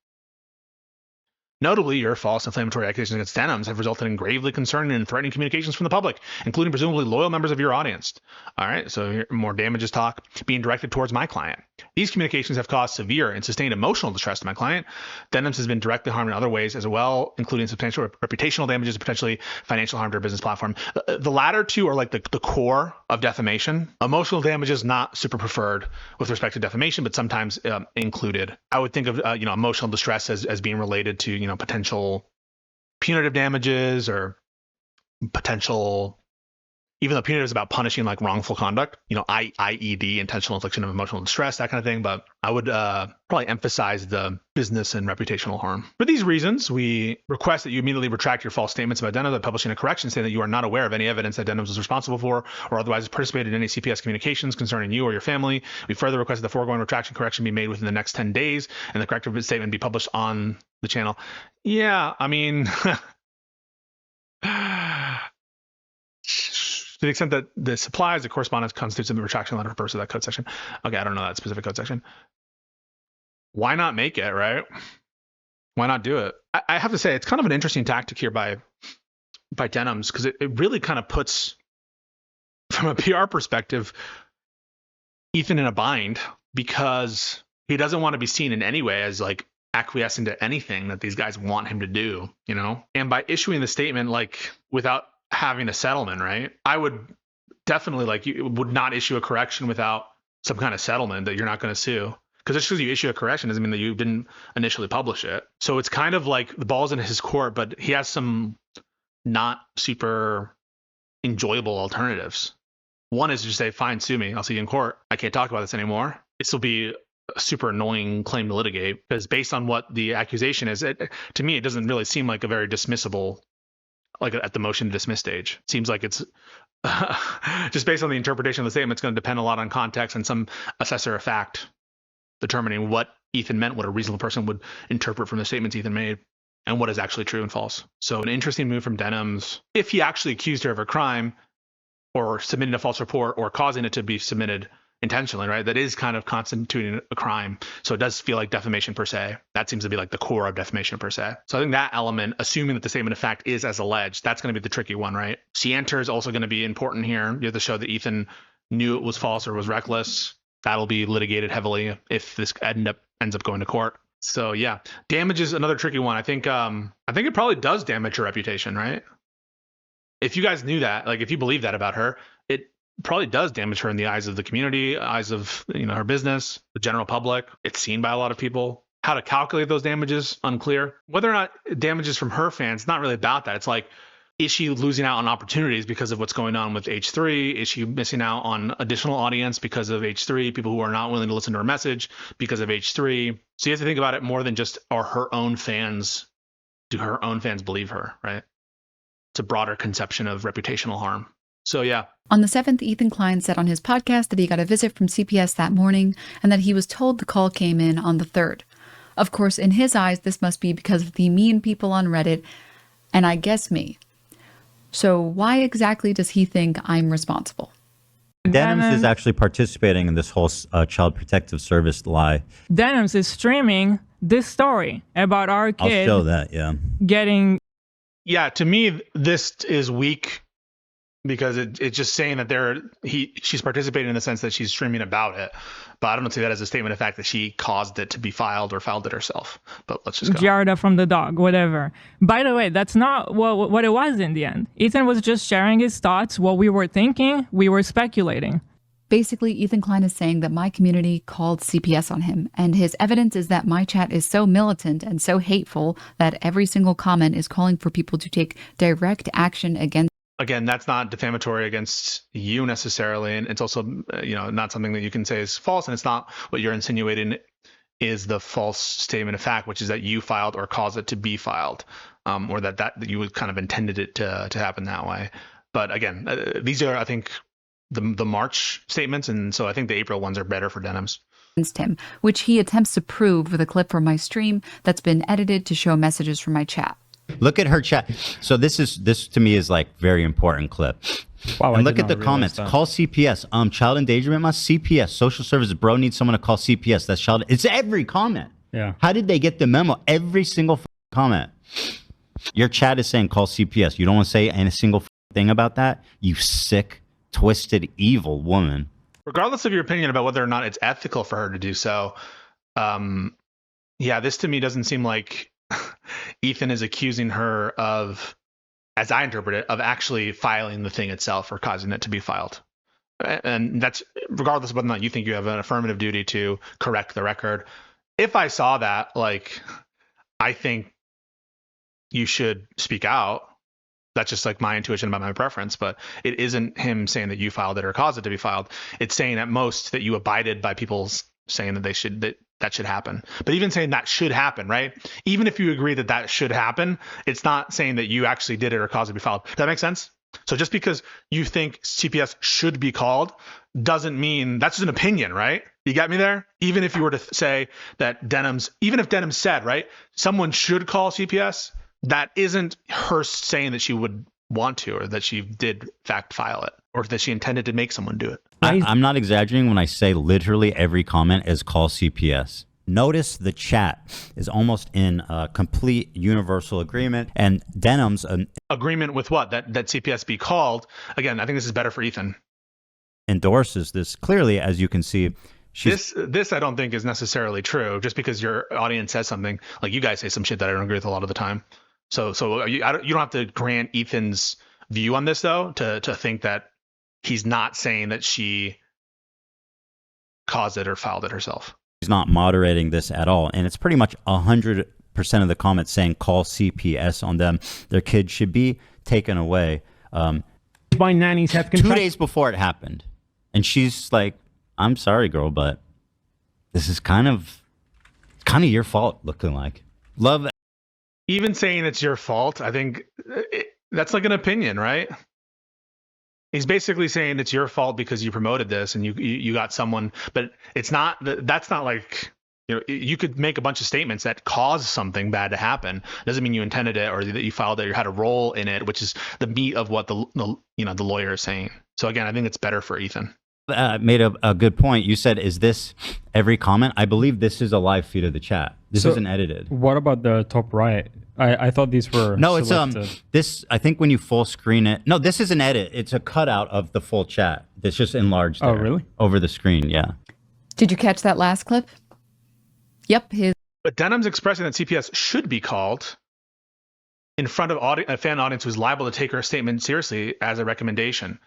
Notably, your false inflammatory accusations against Denims have resulted in gravely concerning and threatening communications from the public, including presumably loyal members of your audience. All right, so here, more damages talk being directed towards my client. These communications have caused severe and sustained emotional distress to my client. Denims has been directly harmed in other ways as well, including substantial reputational damages and potentially financial harm to her business platform. The latter two are like the core of defamation. Emotional damage is not super preferred with respect to defamation, but sometimes included. I would think of emotional distress as being related to potential punitive damages or potential, even though punitive is about punishing like wrongful conduct, IED, intentional infliction of emotional distress, that kind of thing. But I would probably emphasize the business and reputational harm. For these reasons, we request that you immediately retract your false statements about Denims by publishing a correction saying that you are not aware of any evidence that Denims was responsible for or otherwise has participated in any CPS communications concerning you or your family. We further request that the foregoing retraction correction be made within the next 10 days and the corrective statement be published on the channel. Yeah, I mean, to the extent that this applies, the correspondence constitutes a retraction letter for purpose of that code section. Okay, I don't know that specific code section. Why not make it, right? Why not do it? I have to say, it's kind of an interesting tactic here by Denims, because it really kind of puts, from a PR perspective, Ethan in a bind, because he doesn't want to be seen in any way as like acquiescing to anything that these guys want him to do, And by issuing the statement, like without having a settlement, right? I would definitely would not issue a correction without some kind of settlement that you're not going to sue. Because just because you issue a correction doesn't mean that you didn't initially publish it. So it's kind of like the ball's in his court, but he has some not super enjoyable alternatives. One is to just say, fine, sue me. I'll see you in court. I can't talk about this anymore. This will be a super annoying claim to litigate because based on what the accusation is, to me, it doesn't really seem like a very dismissible, like at the motion to dismiss stage. It seems like it's just based on the interpretation of the statement, it's going to depend a lot on context and some assessor of fact determining what Ethan meant, what a reasonable person would interpret from the statements Ethan made, and what is actually true and false. So an interesting move from Denims, if he actually accused her of a crime or submitting a false report or causing it to be submitted intentionally, right? That is kind of constituting a crime. So it does feel like defamation per se. That seems to be like the core of defamation per se. So I think that element, assuming that the statement of fact is as alleged, that's going to be the tricky one, right? Scienter is also going to be important here. You have to show that Ethan knew it was false or was reckless. That'll be litigated heavily if this ends up going to court. So yeah, damage is another tricky one. I think it probably does damage her reputation, right? If you guys knew that, like if you believe that about her, it probably does damage her in the eyes of the community, eyes of her business, the general public. It's seen by a lot of people. How to calculate those damages, unclear. Whether or not damages from her fans, not really about that. It's like, is she losing out on opportunities because of what's going on with H3? Is she missing out on additional audience because of H3? People who are not willing to listen to her message because of H3. So you have to think about it more than just do her own fans believe her, right? It's a broader conception of reputational harm. So yeah. On the 7th, Ethan Klein said on his podcast that he got a visit from CPS that morning and that he was told the call came in on the 3rd. Of course, in his eyes, this must be because of the mean people on Reddit, and I guess me. So why exactly does he think I'm responsible? Denims is actually participating in this whole Child Protective Service lie. Denims is streaming this story about our kid. I'll show that, yeah. Getting... Yeah, to me, this is weak because it's just saying that she's participating in the sense that she's streaming about it. But I don't see that as a statement of fact that she caused it to be filed or filed it herself. But let's just go. Giarda from the dog, whatever. By the way, that's not what it was in the end. Ethan was just sharing his thoughts. What we were thinking, we were speculating. Basically, Ethan Klein is saying that my community called CPS on him, and his evidence is that my chat is so militant and so hateful that every single comment is calling for people to take direct action against. Again, that's not defamatory against you necessarily, and it's also not something that you can say is false, and it's not what you're insinuating is the false statement of fact, which is that you filed or caused it to be filed, or that you would kind of intended it to happen that way. But again, these are, I think, the March statements, and so I think the April ones are better for Denims. Him, which he attempts to prove with a clip from my stream that's been edited to show messages from my chat. Look at her chat. So this to me is like very important clip. Wow, and look at the comments. That. Call CPS. Child endangerment must CPS. Social services. Bro needs someone to call CPS. That's child. It's every comment. Yeah. How did they get the memo? Every single comment comment. Your chat is saying call CPS. You don't want to say any single thing about that? You sick, twisted, evil woman. Regardless of your opinion about whether or not it's ethical for her to do so, yeah, this to me doesn't seem like Ethan is accusing her of, as I interpret it, of actually filing the thing itself or causing it to be filed. And that's regardless of whether or not you think you have an affirmative duty to correct the record. If I saw that, like, I think you should speak out. That's just like my intuition about my preference, but it isn't him saying that you filed it or caused it to be filed. It's saying at most that you abided by people's saying that that should happen. But even saying that should happen, right? Even if you agree that that should happen, it's not saying that you actually did it or caused it to be filed. Does that make sense? So just because you think CPS should be called doesn't mean that's just an opinion, right? You got me there? Even if you were to say that even if Denims said, right, someone should call CPS, that isn't her saying that she would want to, or that she did in fact file it, or that she intended to make someone do it. I'm not exaggerating when I say literally every comment is call CPS. Notice the chat is almost in complete universal agreement, and Denims agreement with what? That CPS be called. Again, I think this is better for Ethan. Endorses this clearly, as you can see. This I don't think is necessarily true. Just because your audience says something, like you guys say some shit that I don't agree with a lot of the time. So you don't have to grant Ethan's view on this though to think that he's not saying that she caused it or filed it herself. He's not moderating this at all, and it's pretty much 100% of the comments saying call CPS on them. Their kid should be taken away. By nannies have 2 days before it happened, and she's like, "I'm sorry, girl, but this is kind of your fault." Looking like love. Even saying it's your fault, I think that's like an opinion, right? He's basically saying it's your fault because you promoted this and you got someone, but it's not. That's not like, you could make a bunch of statements that cause something bad to happen. Doesn't mean you intended it or that you filed it or had a role in it, which is the meat of what the lawyer is saying. So again, I think it's better for Ethan. Made a good point. You said, is this every comment? I believe this is a live feed of the chat. This isn't edited. What about the top right? I thought these were selected. This, I think when you full screen it, no, this is an edit. It's a cutout of the full chat. It's just enlarged there. Oh, really? Over the screen, yeah. Did you catch that last clip? Yep. But Denims expressing that CPS should be called in front of a fan audience who's liable to take her statement seriously as a recommendation.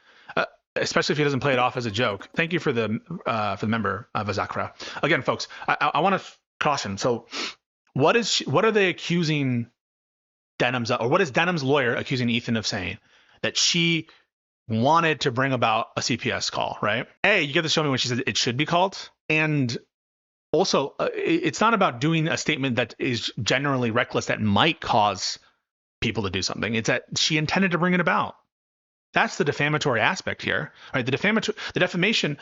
Especially if he doesn't play it off as a joke. Thank you for the member of Azakra. Again, folks, I want to caution. So, what are they accusing Denims of, or what is Denims' lawyer accusing Ethan of saying? That she wanted to bring about a CPS call, right? A, you get to show me when she said it should be called, and also it's not about doing a statement that is generally reckless that might cause people to do something. It's that she intended to bring it about. That's the defamatory aspect here, right? The defamation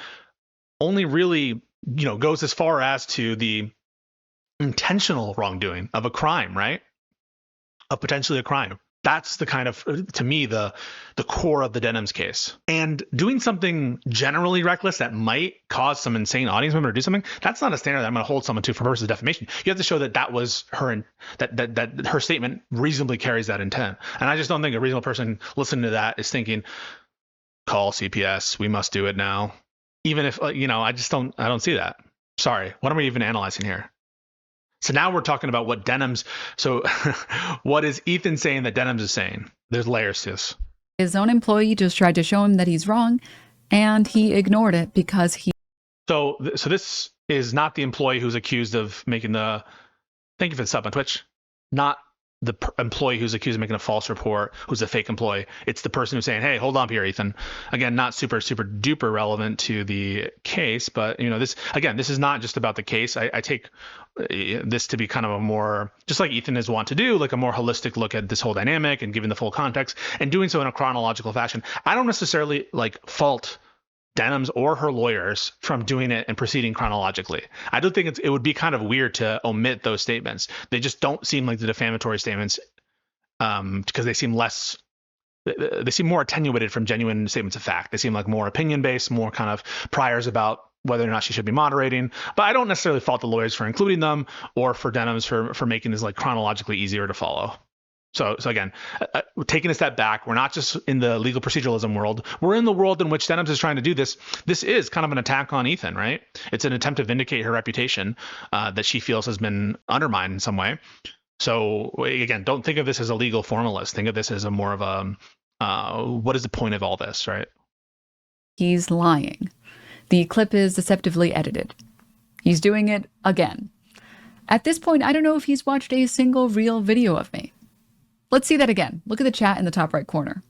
only really, goes as far as to the intentional wrongdoing of a crime, right? Of potentially a crime. That's the kind of, to me, the core of the Denims case. And doing something generally reckless that might cause some insane audience member to do something, that's not a standard that I'm going to hold someone to for purposes of defamation. You have to show that that was her, that her statement reasonably carries that intent. And I just don't think a reasonable person listening to that is thinking, call CPS, we must do it now. Even if, I don't see that. Sorry, what am we even analyzing here? So now we're talking about what Denims. So what is Ethan saying that Denims is saying? There's layers to this. His own employee just tried to show him that he's wrong, and he ignored it because he. So this is not the employee who's accused of making the. Thank you for the sub on Twitch. Not the employee who's accused of making a false report, who's a fake employee. It's the person who's saying, "Hey, hold on here, Ethan." Again, not super duper relevant to the case, but this is not just about the case. I take this to be kind of a more, just like Ethan is want to do, like a more holistic look at this whole dynamic and giving the full context and doing so in a chronological fashion. I don't necessarily fault Denims or her lawyers from doing it and proceeding chronologically. I don't think it would be kind of weird to omit those statements. They just don't seem like the defamatory statements because they seem more attenuated from genuine statements of fact. They seem like more opinion based, more kind of priors about whether or not she should be moderating. But I don't necessarily fault the lawyers for including them or for Denims for making this like chronologically easier to follow. So again, taking a step back, we're not just in the legal proceduralism world. We're in the world in which Denims is trying to do this. This is kind of an attack on Ethan, right? It's an attempt to vindicate her reputation that she feels has been undermined in some way. So again, don't think of this as a legal formalist. Think of this as a more of a, what is the point of all this, right? He's lying. The clip is deceptively edited. He's doing it again. At this point, I don't know if he's watched a single real video of me. Let's see that again. Look at the chat in the top right corner.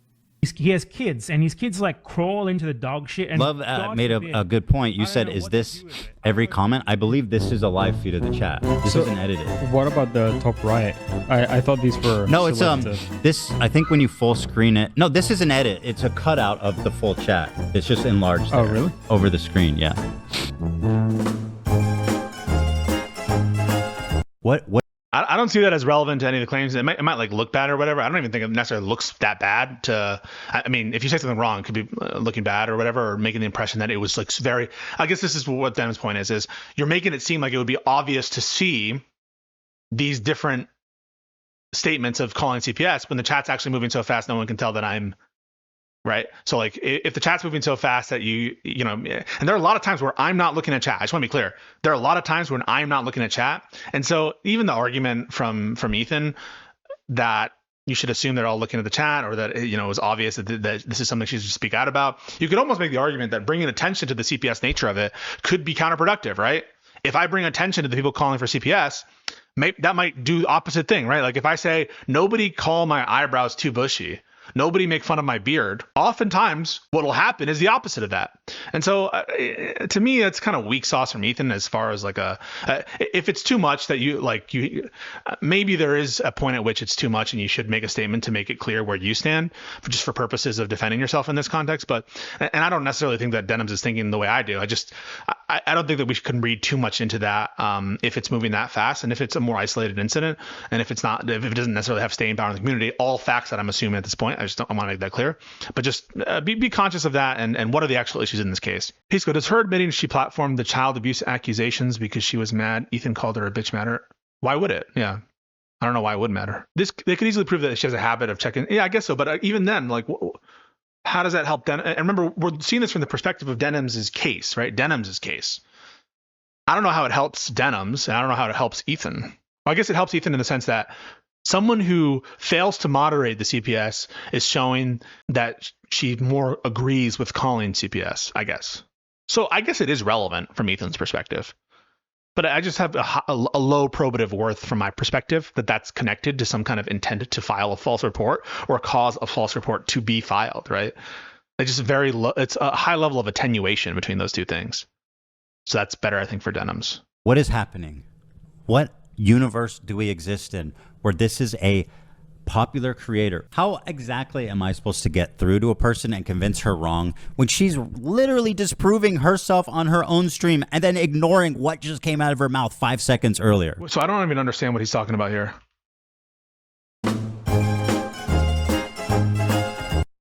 He has kids, and his kids like crawl into the dog shit. And Love made a good point. You said, is this every comment? I believe this is a live feed of the chat. This isn't edited. What about the top right? I thought these were no, it's selective. this. I think when you full screen it, no, this is an edit. It's a cutout of the full chat. It's just enlarged. Oh, there, really? Over the screen, yeah. What? I don't see that as relevant to any of the claims. It might like look bad or whatever. I don't even think it necessarily looks that bad. I mean, if you say something wrong, it could be looking bad or whatever, or making the impression that it was like very. I guess this is what Denim's point is you're making it seem like it would be obvious to see these different statements of calling CPS when the chat's actually moving so fast, no one can tell that I'm. Right. So like if the chat's moving so fast that you know, and there are a lot of times where I'm not looking at chat. I just want to be clear. There are a lot of times when I'm not looking at chat. And so even the argument from Ethan that you should assume they're all looking at the chat or that, you know, it was obvious that this is something she should speak out about. You could almost make the argument that bringing attention to the CPS nature of it could be counterproductive. Right. If I bring attention to the people calling for CPS, that might do the opposite thing. Right. Like if I say nobody call my eyebrows too bushy, nobody make fun of my beard. Oftentimes, what will happen is the opposite of that. And so, to me, it's kind of weak sauce from Ethan as far as like if it's too much that maybe there is a point at which it's too much and you should make a statement to make it clear where you stand, just for purposes of defending yourself in this context. And I don't necessarily think that Denims is thinking the way I do. I don't think that we can read too much into that if it's moving that fast and if it's a more isolated incident and if it doesn't necessarily have staying power in the community. All facts that I'm assuming at this point. I want to make that clear, but just be conscious of that and what are the actual issues in this case. Pisco, does her admitting she platformed the child abuse accusations because she was mad Ethan called her a bitch matter? Why would it? Yeah, I don't know why it would matter. They could easily prove that she has a habit of checking. Yeah, I guess so. But even then, like, how does that help? And remember, we're seeing this from the perspective of Denims' case, right? Denims' case. I don't know how it helps Denims, and I don't know how it helps Ethan. Well, I guess it helps Ethan in the sense that someone who fails to moderate the CPS is showing that she more agrees with calling CPS, I guess. So I guess it is relevant from Ethan's perspective. But I just have a low probative worth from my perspective that's connected to some kind of intent to file a false report or cause a false report to be filed, right? It's just very low. It's a high level of attenuation between those two things. So that's better, I think, for Denims. What is happening? What universe do we exist in where this is a popular creator? How exactly am I supposed to get through to a person and convince her wrong when she's literally disproving herself on her own stream and then ignoring what just came out of her mouth 5 seconds earlier? So I don't even understand what he's talking about here.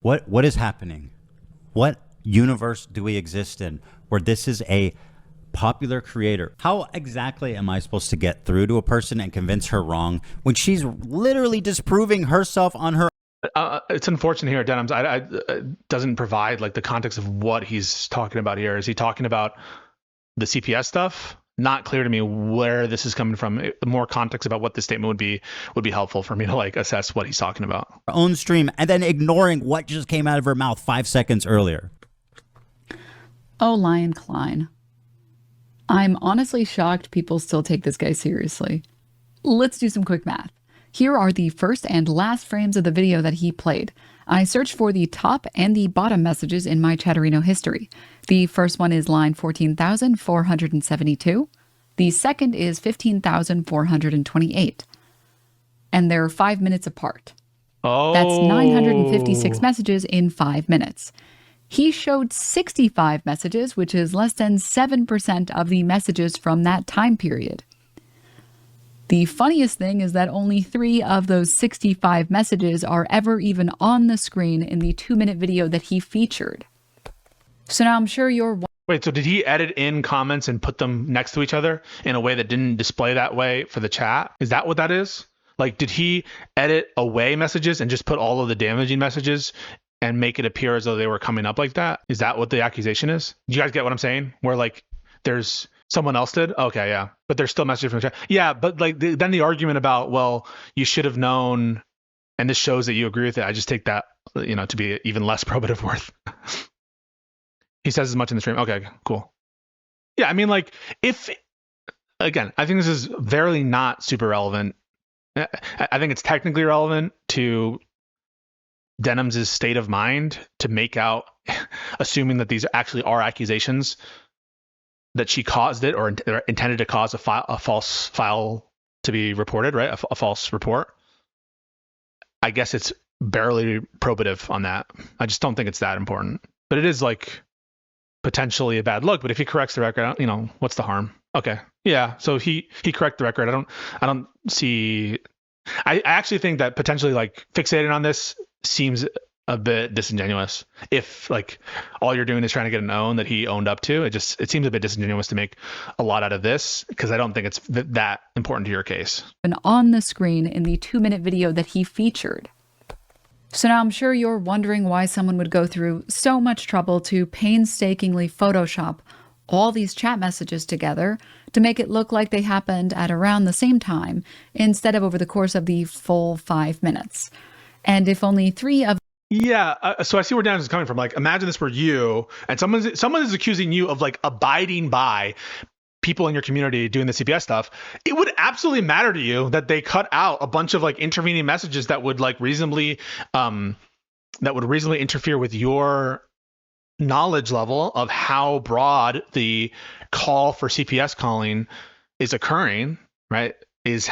What is happening? What universe do we exist in where this is a popular creator? How exactly am I supposed to get through to a person and convince her wrong when she's literally disproving herself on her? It's unfortunate here, Denims. Doesn't provide like the context of what he's talking about here. Is he talking about the CPS stuff? Not clear to me where this is coming from. More context about what this statement would be helpful for me to like assess what he's talking about. Her own stream and then ignoring what just came out of her mouth 5 seconds earlier. Oh, Lion Klein. I'm honestly shocked people still take this guy seriously. Let's do some quick math. Here are the first and last frames of the video that he played. I searched for the top and the bottom messages in my Chatterino history. The first one is line 14,472. The second is 15,428. And they're 5 minutes apart. Oh. That's 956 messages in 5 minutes. He showed 65 messages, which is less than 7% of the messages from that time period. The funniest thing is that only 3 of those 65 messages are ever even on the screen in the 2-minute video that he featured. So now I'm sure you're Wait, so did he edit in comments and put them next to each other in a way that didn't display that way for the chat? Is that what that is? Like, did he edit away messages and just put all of the damaging messages and make it appear as though they were coming up like that? Is that what the accusation is? Do you guys get what I'm saying? Where like there's someone else did? Okay, yeah. But there's still messages from the chat. Yeah, but like then the argument about, well, you should have known, and this shows that you agree with it. I just take that, to be even less probative worth. He says as much in the stream. Okay, cool. Yeah, I mean, like, again, I think this is very not super relevant. I think it's technically relevant to Denims' state of mind to make out, assuming that these actually are accusations, that she caused it or intended to cause a false file to be reported, right? A false report. I guess it's barely probative on that. I just don't think it's that important. But it is like potentially a bad look. But if he corrects the record, what's the harm? Okay, yeah. So he corrected the record. I don't see. I actually think that potentially like fixating on this seems a bit disingenuous. If like all you're doing is trying to get an own that he owned up to, it seems a bit disingenuous to make a lot out of this, because I don't think it's that important to your case. And on the screen in the 2-minute video that he featured. So now I'm sure you're wondering why someone would go through so much trouble to painstakingly Photoshop all these chat messages together to make it look like they happened at around the same time instead of over the course of the full 5 minutes. And if only 3 of Yeah, so I see where Denims is coming from. Like, imagine this were you, and someone is accusing you of like abiding by people in your community doing the CPS stuff. It would absolutely matter to you that they cut out a bunch of like intervening messages that would like reasonably interfere with your knowledge level of how broad the call for CPS calling is occurring, right? Is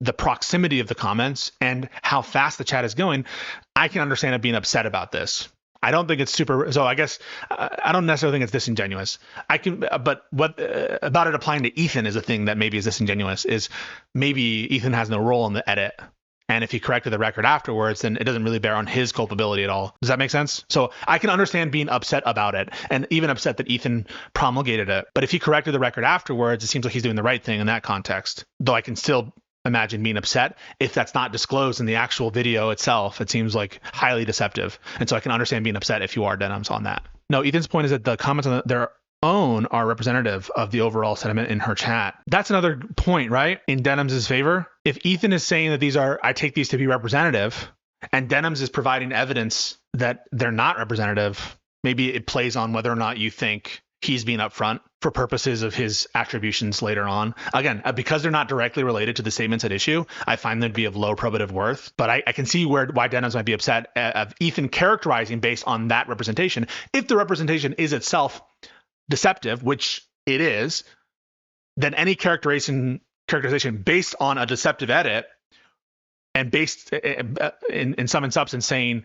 the proximity of the comments and how fast the chat is going. I can understand it being upset about this. I don't think it's super. So I guess I don't necessarily think it's disingenuous. But what about it applying to Ethan is a thing that maybe is disingenuous. Is maybe Ethan has no role in the edit, and if he corrected the record afterwards, then it doesn't really bear on his culpability at all. Does that make sense? So I can understand being upset about it, and even upset that Ethan promulgated it. But if he corrected the record afterwards, it seems like he's doing the right thing in that context. Though I can still imagine being upset if that's not disclosed in the actual video itself. It seems like highly deceptive. And so I can understand being upset if you are Denims on that. No, Ethan's point is that the comments on their own are representative of the overall sentiment in her chat. That's another point, right? In Denims' favor. If Ethan is saying that I take these to be representative, and Denims is providing evidence that they're not representative, maybe it plays on whether or not you think he's being upfront for purposes of his attributions later on. Again, because they're not directly related to the statements at issue, I find them to be of low probative worth. But I can see why Denims might be upset of Ethan characterizing based on that representation. If the representation is itself deceptive, which it is, then any characterization based on a deceptive edit and based in sum and substance saying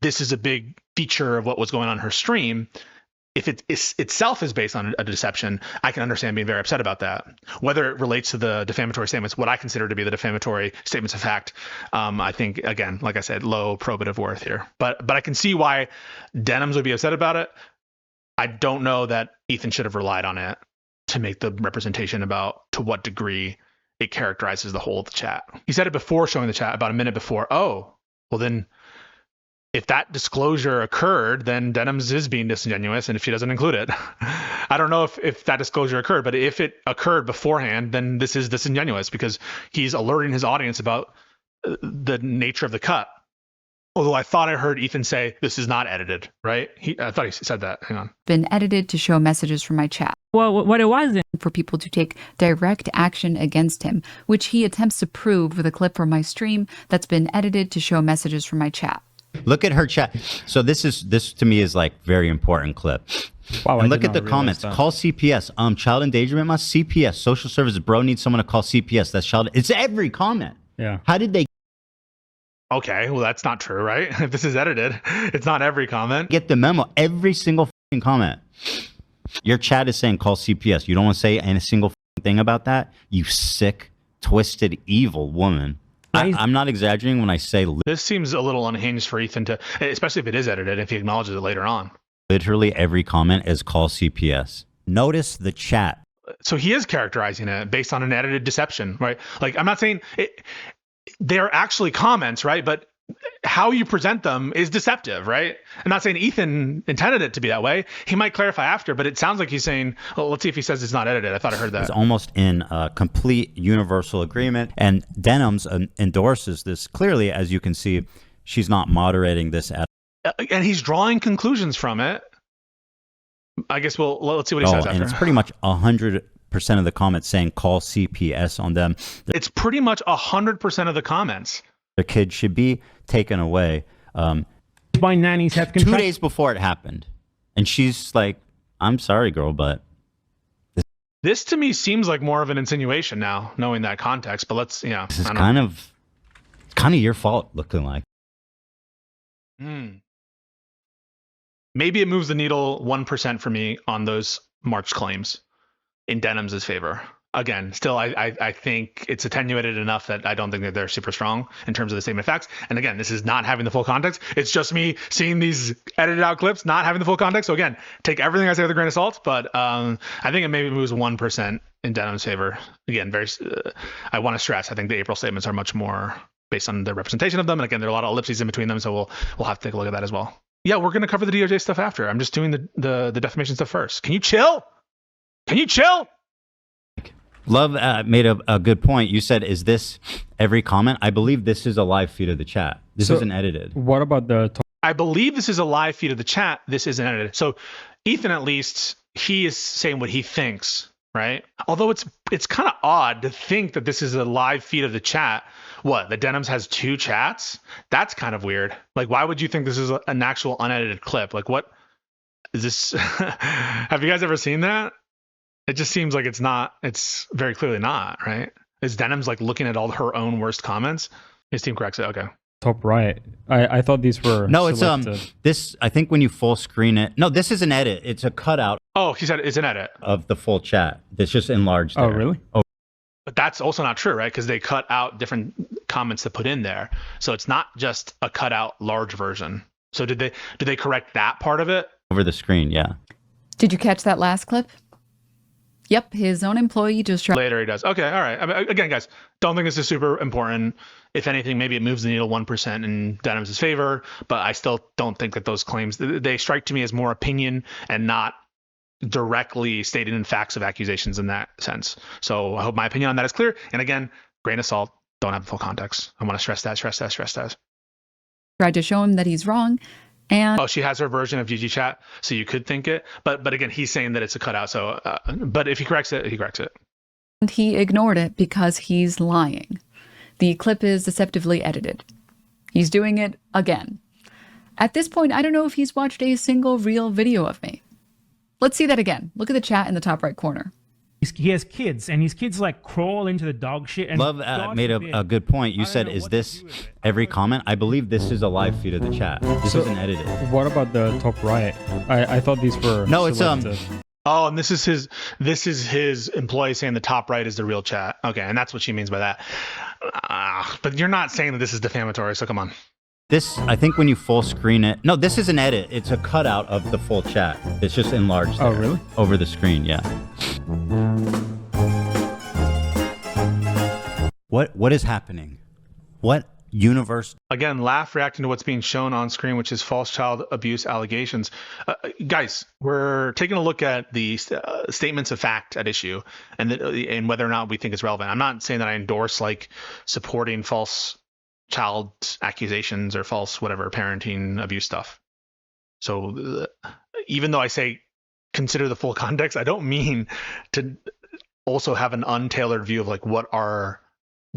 this is a big feature of what was going on in her stream, if it itself is based on a deception, I can understand being very upset about that. Whether it relates to the defamatory statements, what I consider to be the defamatory statements of fact, I think, again, like I said, low probative worth here. But I can see why Denims would be upset about it. I don't know that Ethan should have relied on it to make the representation about to what degree it characterizes the whole of the chat. He said it before showing the chat, about a minute before. Oh, well then, if that disclosure occurred, then Denims is being disingenuous, and if she doesn't include it. I don't know if that disclosure occurred, but if it occurred beforehand, then this is disingenuous because he's alerting his audience about the nature of the cut. Although I thought I heard Ethan say this is not edited, right? I thought he said that. Hang on. Been edited to show messages from my chat. Well, what it wasn't. For people to take direct action against him, which he attempts to prove with a clip from my stream that's been edited to show messages from my chat. Look at her chat. So this to me is like very important clip. Wow, and look at the comments. That. Call CPS. Child endangerment must CPS. Social services. Bro needs someone to call CPS. That's child. It's every comment. Yeah. How did they? Okay, well that's not true, right? If this is edited, it's not every comment. Get the memo. Every single comment. Your chat is saying call CPS. You don't want to say any single thing about that. You sick, twisted, evil woman. I'm not exaggerating when I say this seems a little unhinged for Ethan to, especially if it is edited, if he acknowledges it later on. Literally every comment is call CPS. Notice the chat. So he is characterizing it based on an edited deception, right? Like, I'm not saying they're actually comments, right? But how you present them is deceptive, right? I'm not saying Ethan intended it to be that way. He might clarify after, but it sounds like he's saying, well, let's see if he says it's not edited. I thought I heard that. It's almost in complete universal agreement. And Denims endorses this clearly. As you can see, she's not moderating this at all. And he's drawing conclusions from it. I guess let's see what he says after. And it's pretty much 100% of the comments saying call CPS on them. It's pretty much 100% of the comments. Their kid should be taken away. By nannies have 2 days before it happened. And she's like, I'm sorry, girl, but... This to me seems like more of an insinuation now, knowing that context. But let's, This is kind of your fault, looking like. Maybe it moves the needle 1% for me on those March claims in Denims' favor. Again, still, I think it's attenuated enough that I don't think that they're super strong in terms of the statement of facts. And again, this is not having the full context. It's just me seeing these edited out clips, not having the full context. So again, take everything I say with a grain of salt. But I think it maybe moves 1% in Denims' favor. Again, I want to stress, I think the April statements are much more based on the representation of them. And again, there are a lot of ellipses in between them. So we'll have to take a look at that as well. Yeah, we're going to cover the DOJ stuff after. I'm just doing the defamation stuff first. Can you chill? Can you chill? Love made a good point. You said, is this every comment? I believe this is a live feed of the chat. This isn't edited. What about the... I believe this is a live feed of the chat. This isn't edited. So Ethan, at least, he is saying what he thinks, right? Although it's kind of odd to think that this is a live feed of the chat. What, the Denims has 2 chats? That's kind of weird. Like, why would you think this is an actual unedited clip? Like, what is this? Have you guys ever seen that? It just seems like it's not. It's very clearly not, right? Is Denims like looking at all her own worst comments? His team corrects it. Okay. Top right. I thought these were selected. It's this. I think when you full screen it. No, this is an edit. It's a cutout. Oh, he said it's an edit of the full chat. It's just enlarged. Oh, there. really? Oh. But that's also not true, right? Because they cut out different comments to put in there, so it's not just a cut out large version. So did they correct that part of it over the screen? Yeah. Did you catch that last clip? Yep, his own employee just tried. Later he does. Okay, all right. I mean, again, guys, don't think this is super important. If anything, maybe it moves the needle 1% in Denims' favor, but I still don't think that those claims, they strike to me as more opinion and not directly stated in facts of accusations in that sense. So I hope my opinion on that is clear. And again, grain of salt, don't have the full context. I want to stress that. Tried to show him that he's wrong. And she has her version of GG chat, so you could think it. But again, he's saying that it's a cutout. So, but if he corrects it, he corrects it. And he ignored it because he's lying. The clip is deceptively edited. He's doing it again. At this point, I don't know if he's watched a single real video of me. Let's see that again. Look at the chat in the top right corner. He has kids, and his kids like crawl into the dog shit. And Love made a good point. You said, is this every comment? I believe this is a live feed of the chat. This isn't edited. What about the top right? I thought these were selected. Oh, and this is his employee saying the top right is the real chat. Okay, and that's what she means by that. But you're not saying that this is defamatory, so come on. This, I think when you full screen it, no, this is an edit. It's a cutout of the full chat. It's just enlarged there. Oh, really? Over the screen, yeah. What is happening? What universe? Again, laugh reacting to what's being shown on screen, which is false child abuse allegations. Guys, we're taking a look at the statements of fact at issue and whether or not we think it's relevant. I'm not saying that I endorse like supporting false child accusations or false whatever parenting abuse stuff. So even though I say consider the full context, I don't mean to also have an untailored view of like what our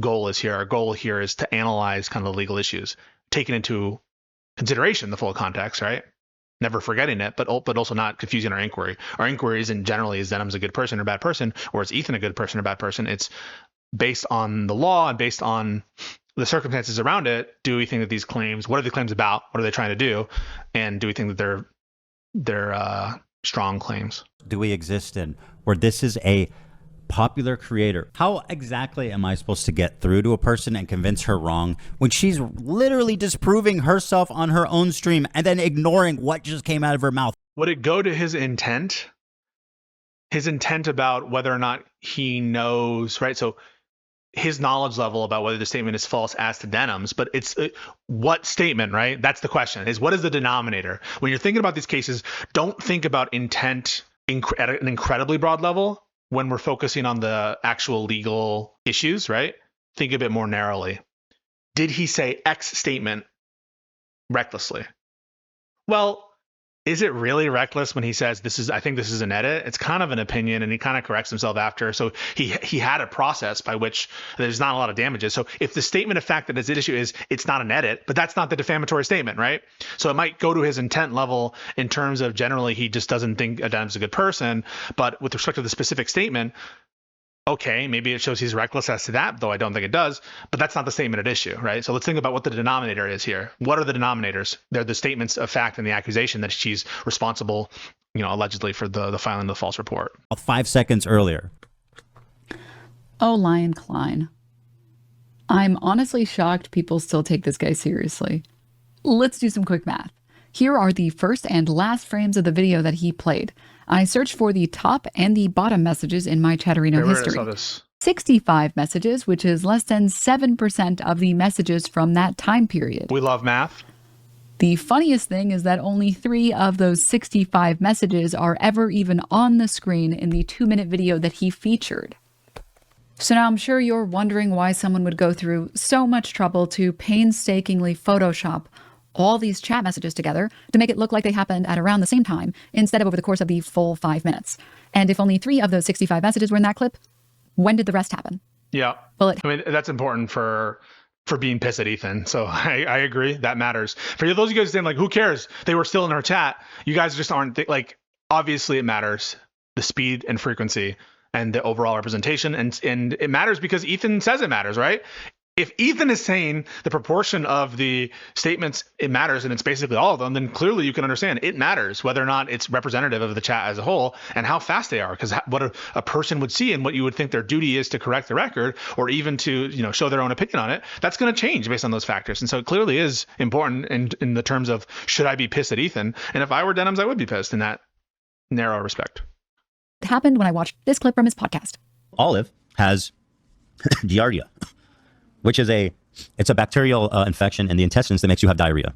goal is here. Our goal here is to analyze kind of the legal issues, taking into consideration the full context, right? Never forgetting it, but also not confusing our inquiry. Our inquiry isn't generally is Denims a good person or bad person, or is Ethan a good person or bad person. It's based on the law and based on the circumstances around it. Do we think that these claims, what are the claims about? What are they trying to do? And do we think that they're strong claims? Do we exist in where this is a popular creator? How exactly am I supposed to get through to a person and convince her wrong when she's literally disproving herself on her own stream and then ignoring what just came out of her mouth? Would it go to his intent? His intent about whether or not he knows, right? So his knowledge level about whether the statement is false as to Denims, but it's what statement, right? That's the question, is what is the denominator? When you're thinking about these cases, don't think about intent at an incredibly broad level when we're focusing on the actual legal issues, right? Think a bit more narrowly. Did he say X statement recklessly? Well, is it really reckless when he says I think this is an edit? It's kind of an opinion, and he kind of corrects himself after. So he had a process by which there's not a lot of damages. So if the statement of fact that is at issue is it's not an edit, but that's not the defamatory statement, right? So it might go to his intent level in terms of generally he just doesn't think Adam's a good person. But with respect to the specific statement, okay, maybe it shows he's reckless as to that, though I don't think it does, but that's not the statement at issue, right? So let's think about what the denominator is here. What are the denominators? They're the statements of fact and the accusation that she's responsible, allegedly for the filing of the false report. 5 seconds earlier. Oh, Lion Klein. I'm honestly shocked people still take this guy seriously. Let's do some quick math. Here are the first and last frames of the video that he played. I searched for the top and the bottom messages in my Chatterino history. 65 messages, which is less than 7% of the messages from that time period. We love math. The funniest thing is that only 3 of those 65 messages are ever even on the screen in the 2-minute video that he featured. So now I'm sure you're wondering why someone would go through so much trouble to painstakingly Photoshop all these chat messages together to make it look like they happened at around the same time instead of over the course of the full 5 minutes. And if only 3 of those 65 messages were in that clip, when did the rest happen? Yeah. Well, that's important for being pissed at Ethan. So I agree. That matters. For those of you guys saying like, who cares? They were still in her chat. You guys just aren't obviously it matters. The speed and frequency and the overall representation. And it matters because Ethan says it matters, right? If Ethan is saying the proportion of the statements, it matters, and it's basically all of them, then clearly you can understand it matters whether or not it's representative of the chat as a whole and how fast they are, because what a person would see and what you would think their duty is to correct the record or even to show their own opinion on it, that's going to change based on those factors. And so it clearly is important in the terms of should I be pissed at Ethan? And if I were Denims, I would be pissed in that narrow respect. It happened when I watched this clip from his podcast. Olive has giardia, which is a bacterial infection in the intestines that makes you have diarrhea.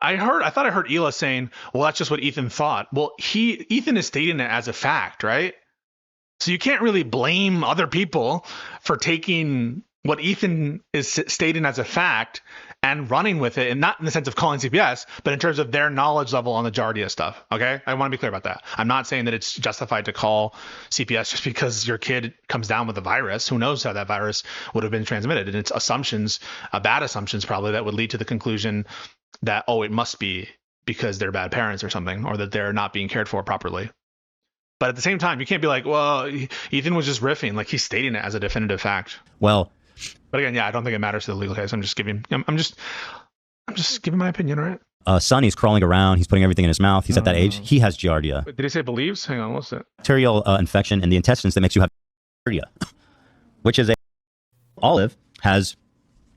I thought I heard Hila saying, well, that's just what Ethan thought. Well, Ethan is stating it as a fact, right? So you can't really blame other people for taking what Ethan is stating as a fact and running with it, and not in the sense of calling CPS, but in terms of their knowledge level on the Giardia stuff. Okay, I want to be clear about that. I'm not saying that it's justified to call CPS just because your kid comes down with a virus. Who knows how that virus would have been transmitted? And it's assumptions, bad assumptions probably, that would lead to the conclusion that, oh, it must be because they're bad parents or something, or that they're not being cared for properly. But at the same time, you can't be like, well, Ethan was just riffing. Like, he's stating it as a definitive fact. Well, but again, yeah, I don't think it matters to the legal case. I'm just giving my opinion, right? Sonny's crawling around. He's putting everything in his mouth. He's at that age. He has giardia. Wait, did he say believes? Hang on, what's that? Bacterial infection in the intestines that makes you have giardia, which is Olive has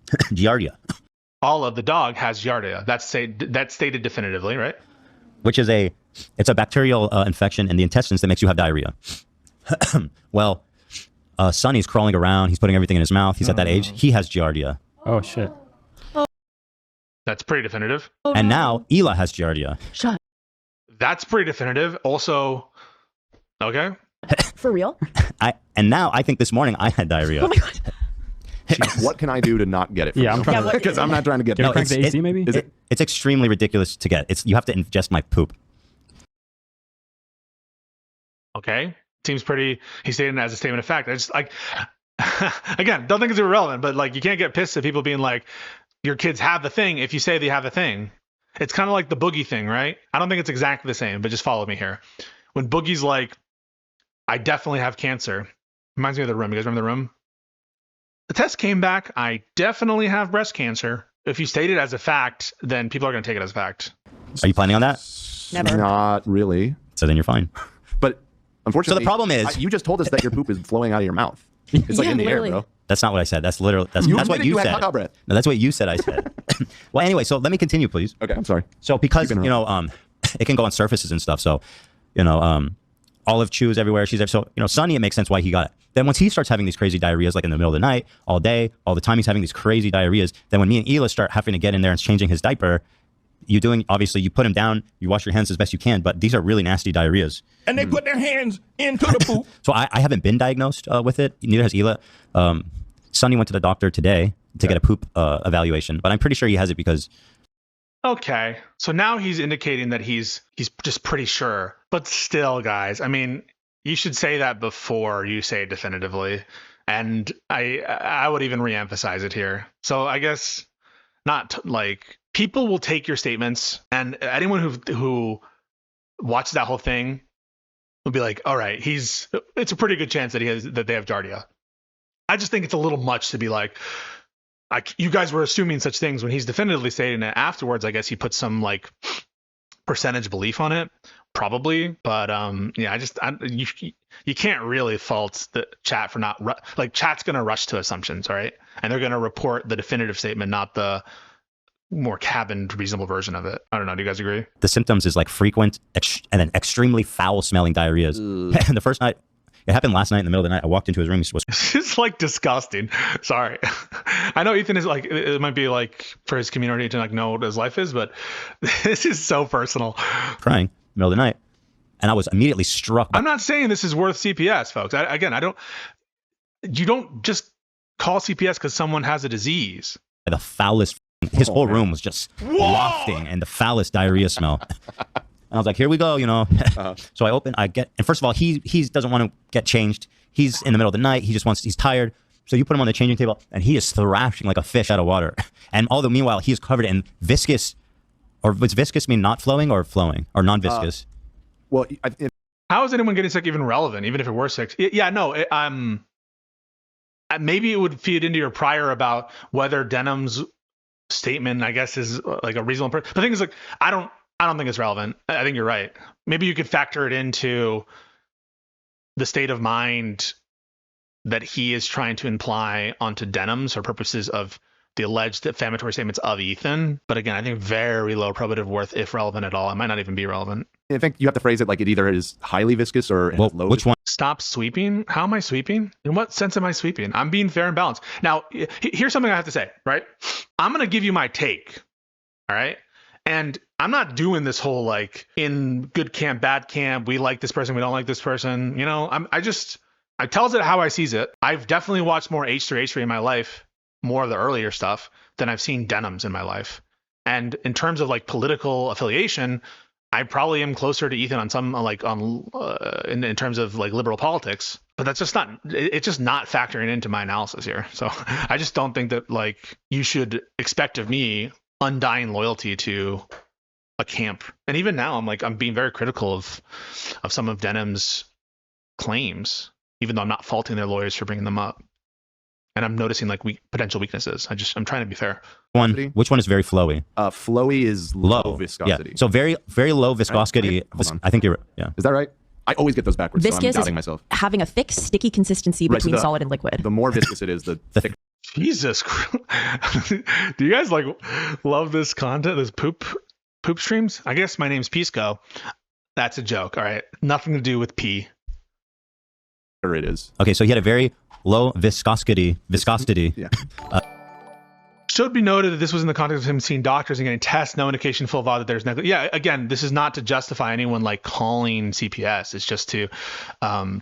giardia. Olive, the dog, has giardia. That's stated definitively, right? Which is a bacterial infection in the intestines that makes you have diarrhea. Well, Sonny's crawling around. He's putting everything in his mouth. He's at that age. He has giardia. Oh, shit. That's pretty definitive. And now Hila has giardia. That's pretty definitive. Also, okay. For real? And now I think this morning I had diarrhea. Oh my God. What can I do to not get it? Yeah, I'm trying to, because I'm not trying to get it. Can I crank the AC maybe? It's extremely ridiculous to get. You have to ingest my poop. Okay. Seems pretty. He's stating it as a statement of fact. I just like, again, don't think it's irrelevant, but like, you can't get pissed at people being like, your kids have the thing if you say they have the thing. It's kind of like the Boogie thing, right? I don't think it's exactly the same, but just follow me here. When Boogie's like, I definitely have cancer. Reminds me of The Room. You guys remember The Room? The test came back, I definitely have breast cancer. If you state it as a fact, then people are going to take it as a fact. Are you planning on that? Never. Not really. So then you're fine. But unfortunately, So the problem is, you just told us that your poop is flowing out of your mouth. It's like Yeah, in the literally. air, bro. that's not what I said. That's literally that's admitted what you had said. caca breath. No, that's what you said. I said. Well, anyway, so let me continue, please. Okay, I'm sorry. So because You can it can go on surfaces and stuff. So, you know, Olive chews everywhere. She's there. So, you know, Sonny, it makes sense why he got it. Then once he starts having these crazy diarrheas, like in the middle of the night, all day, all the time, he's having these crazy diarrheas. Then when me and Ela start having to get in there and changing his diaper, obviously you put him down, you wash your hands as best you can, but these are really nasty diarrheas. And they put their hands into the poop. So I haven't been diagnosed with it. Neither has Ela. Sonny went to the doctor today to get a poop evaluation, but I'm pretty sure he has it because... Okay, so now he's indicating that he's just pretty sure, but still, guys, I mean, you should say that before you say it definitively, and I would even reemphasize it here. So I guess like people will take your statements, and anyone who watches that whole thing will be like, all right, it's a pretty good chance that they have Giardia. I just think it's a little much to be like you guys were assuming such things when he's definitively stating it. Afterwards, I guess he put some like percentage belief on it, probably. But yeah, you can't really fault the chat for not chat's gonna rush to assumptions, all right? And they're gonna report the definitive statement, not the more cabined, reasonable version of it. I don't know. Do you guys agree? The symptoms is like frequent and then extremely foul smelling diarrheas. And the first night. It happened last night in the middle of the night. I walked into his room. It's like disgusting. Sorry. I know Ethan is like, it might be like for his community to like know what his life is, but this is so personal. Crying middle of the night. And I was immediately struck. I'm not saying this is worth CPS, folks. You don't just call CPS because someone has a disease. The foulest, his whole room was just wafting and the foulest diarrhea smell. And I was like, here we go, you know. So and first of all, he doesn't want to get changed. He's in the middle of the night. He's tired. So you put him on the changing table and he is thrashing like a fish out of water. And meanwhile, he is covered in viscous, or does viscous mean not flowing or flowing or non-viscous? How is anyone getting sick even relevant, even if it were sick? Yeah, no, maybe it would feed into your prior about whether Denim's statement, I guess, is like a reasonable. The thing is, like, I don't think it's relevant. I think you're right. Maybe you could factor it into the state of mind that he is trying to imply onto Denims for purposes of the alleged defamatory statements of Ethan. But again, I think very low probative worth, if relevant at all. It might not even be relevant. I think you have to phrase it like it either is highly viscous or low. Which one? Stop sweeping? How am I sweeping? In what sense am I sweeping? I'm being fair and balanced. Now, here's something I have to say, right? I'm going to give you my take, all right? And I'm not doing this whole like in good camp, bad camp. We like this person, we don't like this person. You know, I tells it how I sees it. I've definitely watched more H3 in my life, more of the earlier stuff than I've seen Denims in my life. And in terms of like political affiliation, I probably am closer to Ethan on some in terms of like liberal politics. But that's just not. It's just not factoring into my analysis here. So I just don't think that like you should expect of me undying loyalty to a camp. And even now I'm being very critical of some of Denim's claims, even though I'm not faulting their lawyers for bringing them up. And I'm noticing like potential weaknesses. I'm trying to be fair. Which one is very flowy? Flowy is low viscosity. Yeah. So very, very low viscosity. I think you're, yeah. Is that right? I always get those backwards, so I'm Viscous doubting is myself. having a thick, sticky consistency between solid and liquid. The more viscous it is, the thicker. Jesus Christ. Do you guys like love this content, this poop streams? I guess my name's Pisco. That's a joke. All right. Nothing to do with pee. There it is. Okay, so he had a very low viscosity. Yeah. Should be noted that this was in the context of him seeing doctors and getting tests, no indication full of that there's negligence. Yeah, again, this is not to justify anyone like calling CPS. It's just to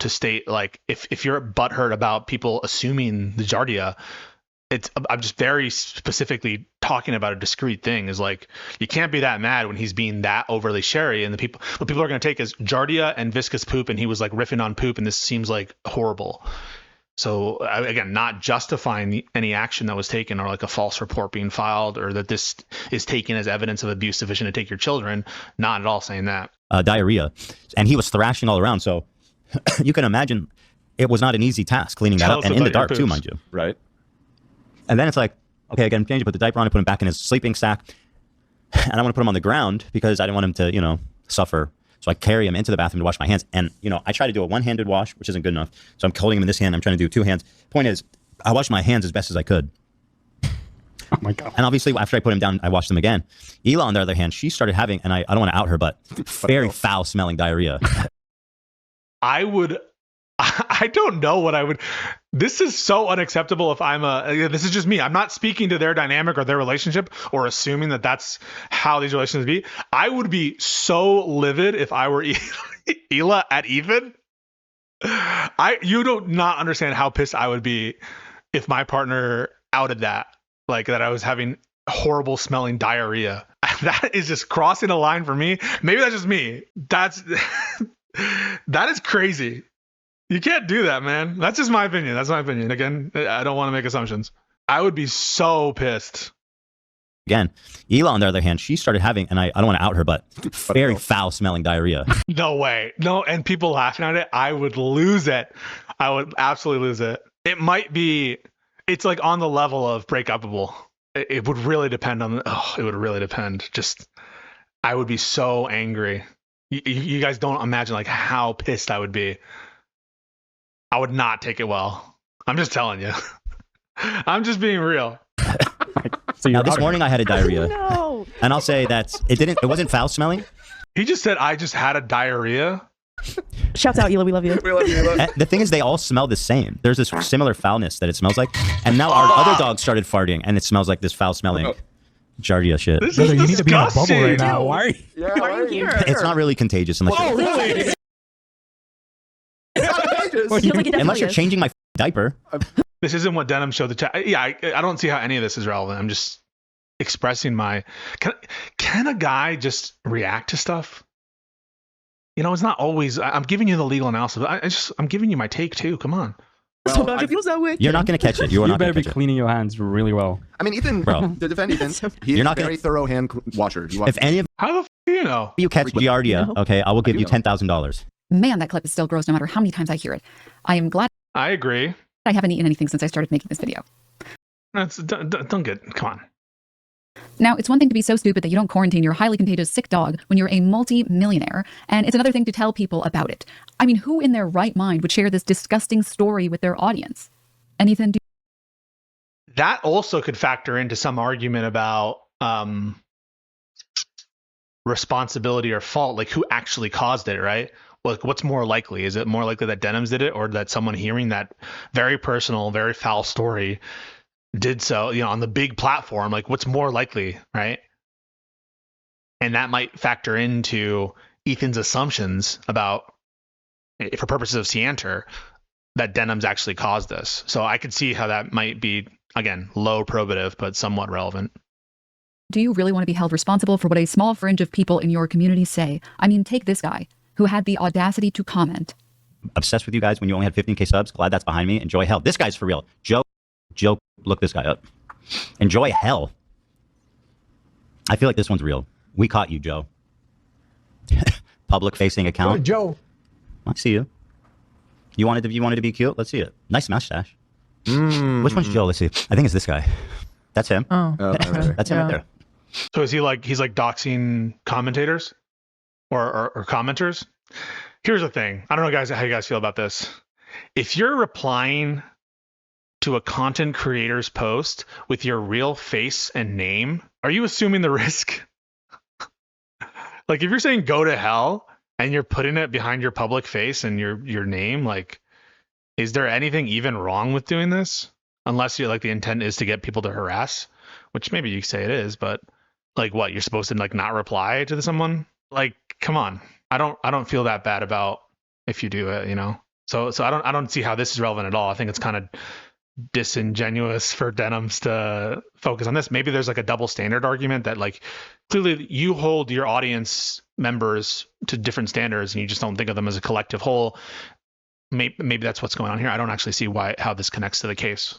state like if you're butthurt about people assuming the Giardia, I'm just very specifically talking about a discrete thing. Is like you can't be that mad when he's being that overly sherry, and what people are going to take is Giardia and viscous poop, and he was like riffing on poop, and this seems like horrible. So again, not justifying any action that was taken or like a false report being filed or that this is taken as evidence of abuse sufficient to take your children. Not at all saying that. Diarrhea. And he was thrashing all around. So you can imagine it was not an easy task cleaning that up, and in the dark too, mind you. Right. And then it's like, okay, I got him changed, put the diaper on, put him back in his sleeping sack. And I want to put him on the ground because I didn't want him to, suffer. So I carry him into the bathroom to wash my hands. And, I try to do a one-handed wash, which isn't good enough. So I'm holding him in this hand. I'm trying to do two hands. Point is, I washed my hands as best as I could. Oh my god. And obviously, after I put him down, I watched them again. Hila, on the other hand, she started having, and I don't want to out her, but very foul-smelling diarrhea. I don't know what I would. This is so unacceptable if this is just me. I'm not speaking to their dynamic or their relationship or assuming that that's how these relationships be. I would be so livid if I were Hila at even. You don't not understand how pissed I would be if my partner outed that, like that I was having horrible smelling diarrhea. That is just crossing a line for me. Maybe that's just me. That is crazy. You can't do that, man. That's just my opinion. That's my opinion. Again, I don't want to make assumptions. I would be so pissed. Again, Hila, on the other hand, she started having, and I don't want to out her, but very foul-smelling diarrhea. No way. No, and people laughing at it, I would lose it. I would absolutely lose it. It might be, it's like on the level of break-upable. It would really depend on, it would really depend. Just, I would be so angry. You guys don't imagine like how pissed I would be. I would not take it well. I'm just telling you. I'm just being real. So now, this morning I had a diarrhea. No. And I'll say that it wasn't foul smelling. He just said I just had a diarrhea. Shouts out, Hila, we love you. We love you. And the thing is, they all smell the same. There's this similar foulness that it smells like. And now our other dog started farting, and it smells like this foul-smelling Giardia shit. This is you need to be in a bubble right now. Dude. Why are you? Yeah, Why are you here? It's not really contagious unless Oh, really? Feels like it definitely is. changing my diaper. This isn't what Denim showed the chat. Yeah, I don't see how any of this is relevant. I'm just expressing my. Can a guy just react to stuff? You know, it's not always. I'm giving you the legal analysis. I'm giving you my take too. Come on. So bad it feels that way. You're not going to catch it. You are You not better going be to catch cleaning your hands really well. I mean, Ethan, Bro. to defend Ethan, So- he's You're a not very gonna- thorough hand washer. it. If any of How the f do you know? you catch Giardia, No. okay, I will give do you know. $10,000. Man, that clip is still gross no matter how many times I hear it. I am glad I agree. I haven't eaten anything since I started making this video. Don't get. Come on. Now, it's one thing to be so stupid that you don't quarantine your highly contagious sick dog when you're a multi-millionaire, and it's another thing to tell people about it. I mean, who in their right mind would share this disgusting story with their audience? And Ethan, That also could factor into some argument about responsibility or fault, like who actually caused it, right? Like, what's more likely? Is it more likely that Denims did it, or that someone hearing that very personal, very foul story did so, you know, on the big platform? Like, what's more likely, right? And that might factor into Ethan's assumptions about, for purposes of Cianter, that Denims actually caused this. So I could see how that might be, again, low probative, but somewhat relevant. do you really want to be held responsible for what a small fringe of people in your community say? I mean, take this guy who had the audacity to comment. Obsessed with you guys when you only had 15K subs. Glad that's behind me. Enjoy hell. This guy's for real. Joe, look this guy up. Enjoy hell. I feel like this one's real. We caught you, Joe. Public facing account. Joe. I see you. You wanted to be cute? Let's see it. Nice mustache. Which one's Joe? Let's see. I think it's this guy. That's him. Oh. That's him right there. So is he like, he's like doxing commentators or commenters? Here's the thing. I don't know, guys, how you guys feel about this. If you're replying to a content creator's post with your real face and name, are you assuming the risk? Like, if you're saying go to hell and you're putting it behind your public face and your name, like, is there anything even wrong with doing this? Unless you're like, the intent is to get people to harass, which maybe you say it is, but like, what, you're supposed to like not reply to someone? Like, come on. I don't feel that bad about if you do it, you know? So I don't see how this is relevant at all. I think it's kind of disingenuous for Denims to focus on this. Maybe there's like a double standard argument that like, clearly you hold your audience members to different standards and you just don't think of them as a collective whole. Maybe that's what's going on here. I don't actually see how this connects to the case.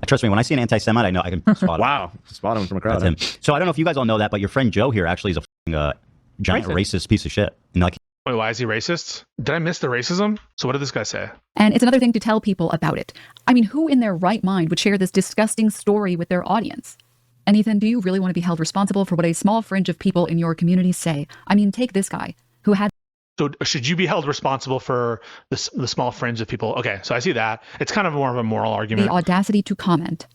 Trust me, when I see an anti-Semite, I know I can spot him. Wow. Spot him from a crowd. That's him. So I don't know if you guys all know that, but your friend Joe here actually is a giant racist piece of shit. And like, Wait, why is he racist? Did I miss the racism? So what did this guy say? And it's another thing to tell people about it. I mean, who in their right mind would share this disgusting story with their audience? And Ethan, do you really want to be held responsible for what a small fringe of people in your community say? I mean, take this guy who had... So should you be held responsible for the small fringe of people? Okay, so I see that. It's kind of more of a moral argument. the audacity to comment.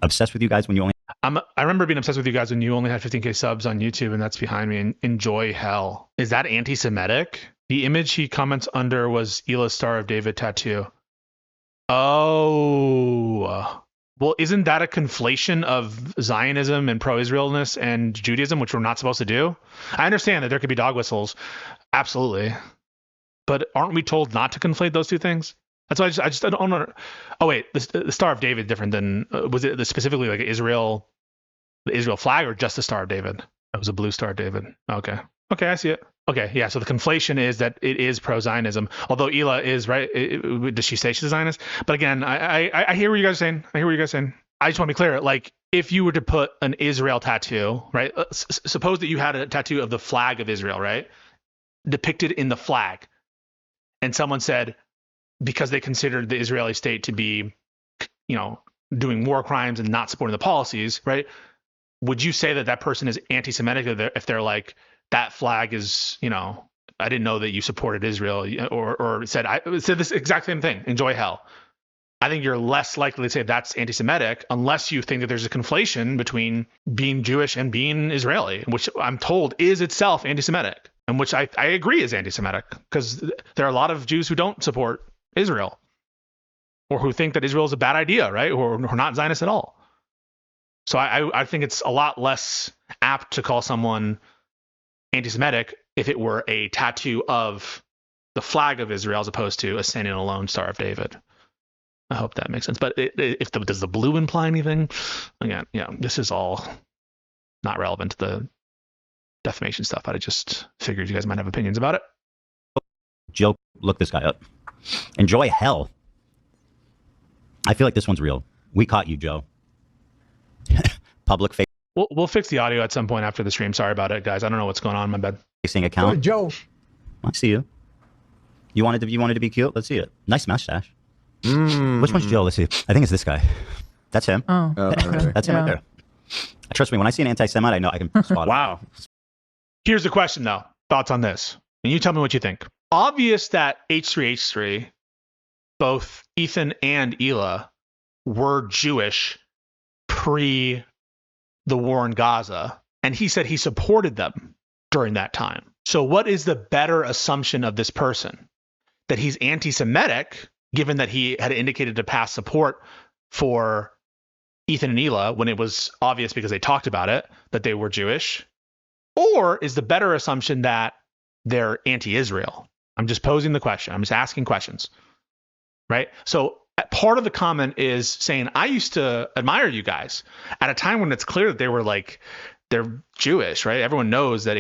obsessed with you guys when you only... I remember being obsessed with you guys when you only had 15K subs on YouTube, and that's behind me. And enjoy hell. Is that anti-Semitic? The image he comments under was Ela's Star of David tattoo. Oh, well, isn't that a conflation of Zionism and pro-Israelness and Judaism, which we're not supposed to do? I understand that there could be dog whistles, absolutely, but aren't we told not to conflate those two things? That's why I don't know. Oh wait, the Star of David different than was it specifically like Israel, the Israel flag, or just the Star of David? That was a blue Star of David. Okay, I see it. Okay, yeah. So the conflation is that it is pro-Zionism, although Ela is right. Does she say she's a Zionist? But again, I hear what you guys are saying. I just want to be clear. Like, if you were to put an Israel tattoo, right? Suppose that you had a tattoo of the flag of Israel, right, depicted in the flag, and someone said, because they considered the Israeli state to be, doing war crimes and not supporting the policies, right? Would you say that that person is anti-Semitic if they're like, that flag is, I didn't know that you supported Israel, or said this exact same thing, enjoy hell? I think you're less likely to say that's anti-Semitic unless you think that there's a conflation between being Jewish and being Israeli, which I'm told is itself anti-Semitic, and which I agree is anti-Semitic, because there are a lot of Jews who don't support Israel, or who think that Israel is a bad idea, right? Or not Zionist at all. So I think it's a lot less apt to call someone anti-Semitic if it were a tattoo of the flag of Israel as opposed to a standing alone Star of David. I hope that makes sense. But does the blue imply anything? Again, this is all not relevant to the defamation stuff. I just figured you guys might have opinions about it. Joe, look this guy up. Enjoy hell. I feel like this one's real. We caught you, Joe. Public We'll fix the audio at some point after the stream. Sorry about it, guys. I don't know what's going on in my bed. facing account. Joe. I see you. You wanted to be cute? Let's see it. Nice mustache. Which one's Joe? Let's see. I think it's this guy. That's him. Oh. That's him right there. Trust me, when I see an anti-Semite, I know I can spot it. Wow. Here's the question, though. Thoughts on this? And you tell me what you think. Obvious that H3H3, both Ethan and Ela, were Jewish pre the war in Gaza, and he said he supported them during that time. So what is the better assumption of this person? That he's anti-Semitic, given that he had indicated to past support for Ethan and Ela when it was obvious because they talked about it, that they were Jewish? Or is the better assumption that they're anti-Israel? I'm just posing the question. I'm just asking questions, right? So part of the comment is saying, I used to admire you guys at a time when it's clear that they were like, they're Jewish, right? Everyone knows that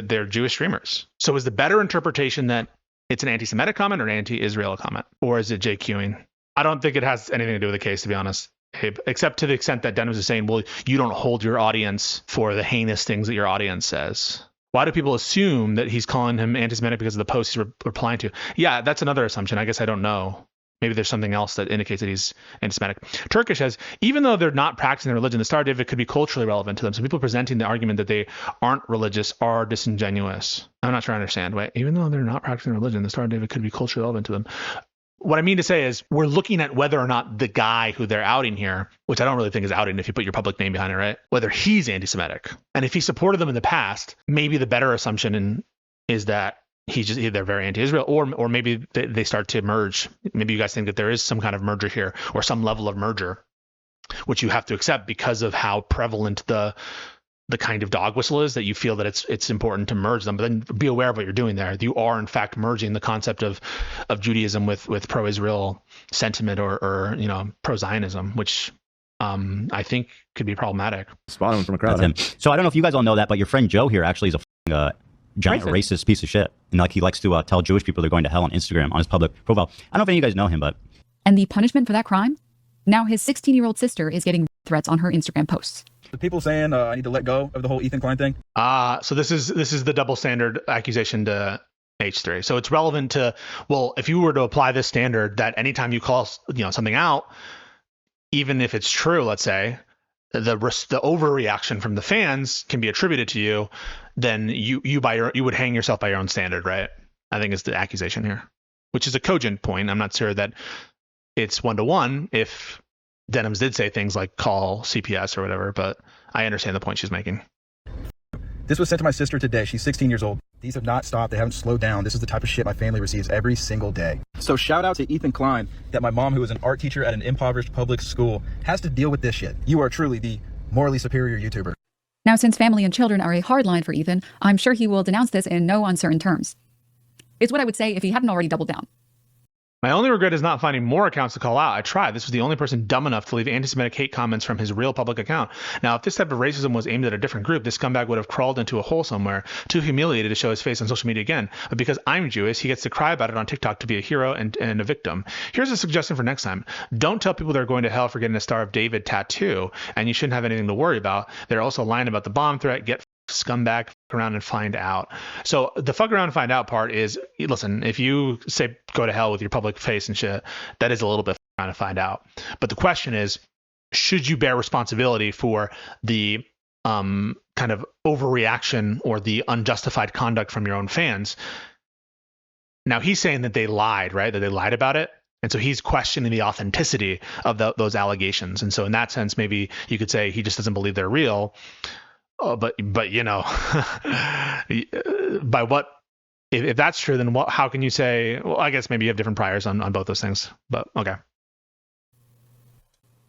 they're Jewish streamers. So is the better interpretation that it's an anti-Semitic comment or an anti-Israel comment? Or is it JQing? I don't think it has anything to do with the case, to be honest, Abe, except to the extent that Denims is saying, well, you don't hold your audience for the heinous things that your audience says. Why do people assume that he's calling him anti-Semitic because of the posts he's replying to? Yeah, that's another assumption. I guess I don't know. Maybe there's something else that indicates that he's anti-Semitic. Turkish says, even though they're not practicing their religion, the Star of David could be culturally relevant to them. So people presenting the argument that they aren't religious are disingenuous. I'm not sure I understand. Wait, even though they're not practicing their religion, the Star of David could be culturally relevant to them. What I mean to say is we're looking at whether or not the guy who they're outing here, which I don't really think is outing if you put your public name behind it, right? Whether he's anti-Semitic. And if he supported them in the past, maybe the better assumption is that they're very anti-Israel, or maybe they start to merge. Maybe you guys think that there is some kind of merger here, or some level of merger, which you have to accept because of how prevalent the kind of dog whistle is, that you feel that it's important to merge them. But then be aware of what you're doing there. You are in fact merging the concept of Judaism with pro-Israel sentiment or pro-Zionism, which I think could be problematic. Spot him from a crowd. That's him. So I don't know if you guys all know that, but your friend Joe here actually is a giant racist piece of shit, and like he likes to tell Jewish people they're going to hell on Instagram on his public profile. I don't know if any of you guys know him, but and the punishment for that crime? Now his 16-year-old sister is getting threats on her Instagram posts. The people saying I need to let go of the whole Ethan Klein thing. So this is the double standard accusation to H3. So it's relevant to, well, if you were to apply this standard, that anytime you call something out, even if it's true, let's say, the overreaction from the fans can be attributed to you, then you would hang yourself by your own standard, right? I think is the accusation here, which is a cogent point. I'm not sure that it's one-to-one if Denims did say things like call CPS or whatever, but I understand the point she's making. This was sent to my sister today. She's 16 years old. These have not stopped. They haven't slowed down. This is the type of shit my family receives every single day. So shout out to Ethan Klein that my mom, who is an art teacher at an impoverished public school, has to deal with this shit. You are truly the morally superior YouTuber. Now, since family and children are a hard line for Ethan, I'm sure he will denounce this in no uncertain terms. It's what I would say if he hadn't already doubled down. My only regret is not finding more accounts to call out. I tried. This was the only person dumb enough to leave anti-Semitic hate comments from his real public account. Now, if this type of racism was aimed at a different group, this scumbag would have crawled into a hole somewhere, too humiliated to show his face on social media again. But because I'm Jewish, he gets to cry about it on TikTok to be a hero and a victim. Here's a suggestion for next time. Don't tell people they're going to hell for getting a Star of David tattoo, and you shouldn't have anything to worry about. They're also lying about the bomb threat. Get scumbag, fuck around and find out. So the fuck around and find out part is, listen, if you say go to hell with your public face and shit, that is a little bit fuck around and find out. But the question is, should you bear responsibility for the kind of overreaction or the unjustified conduct from your own fans? Now he's saying that they lied, right? That they lied about it. And so he's questioning the authenticity of those allegations. And so in that sense, maybe you could say he just doesn't believe they're real. Oh, but you know, by what, if that's true, then what, how can you say, well, I guess maybe you have different priors on both those things, but okay.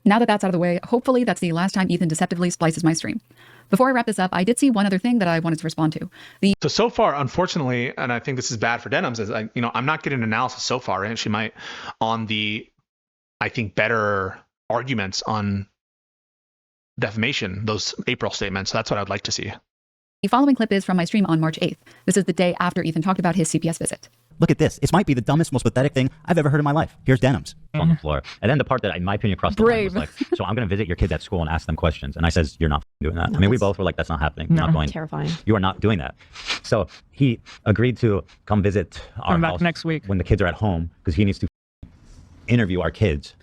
Now that that's out of the way, hopefully that's the last time Ethan deceptively splices my stream. Before I wrap this up, I did see one other thing that I wanted to respond to. So far, unfortunately, and I think this is bad for Denims, is I'm not getting analysis so far, and she might on the, I think, better arguments on defamation, those April statements. That's what I'd like to see. The following clip is from my stream on March 8th. This is the day after Ethan talked about his CPS visit. Look at this. It might be the dumbest, most pathetic thing I've ever heard in my life. Here's Denims on the floor. And then the part that, in my opinion, crossed the line was like, so I'm going to visit your kids at school and ask them questions. And I says, you're not doing that. I mean, we both were like, that's not happening. No, not going. terrifying. You are not doing that. So he agreed to come visit our house next week when the kids are at home because he needs to interview our kids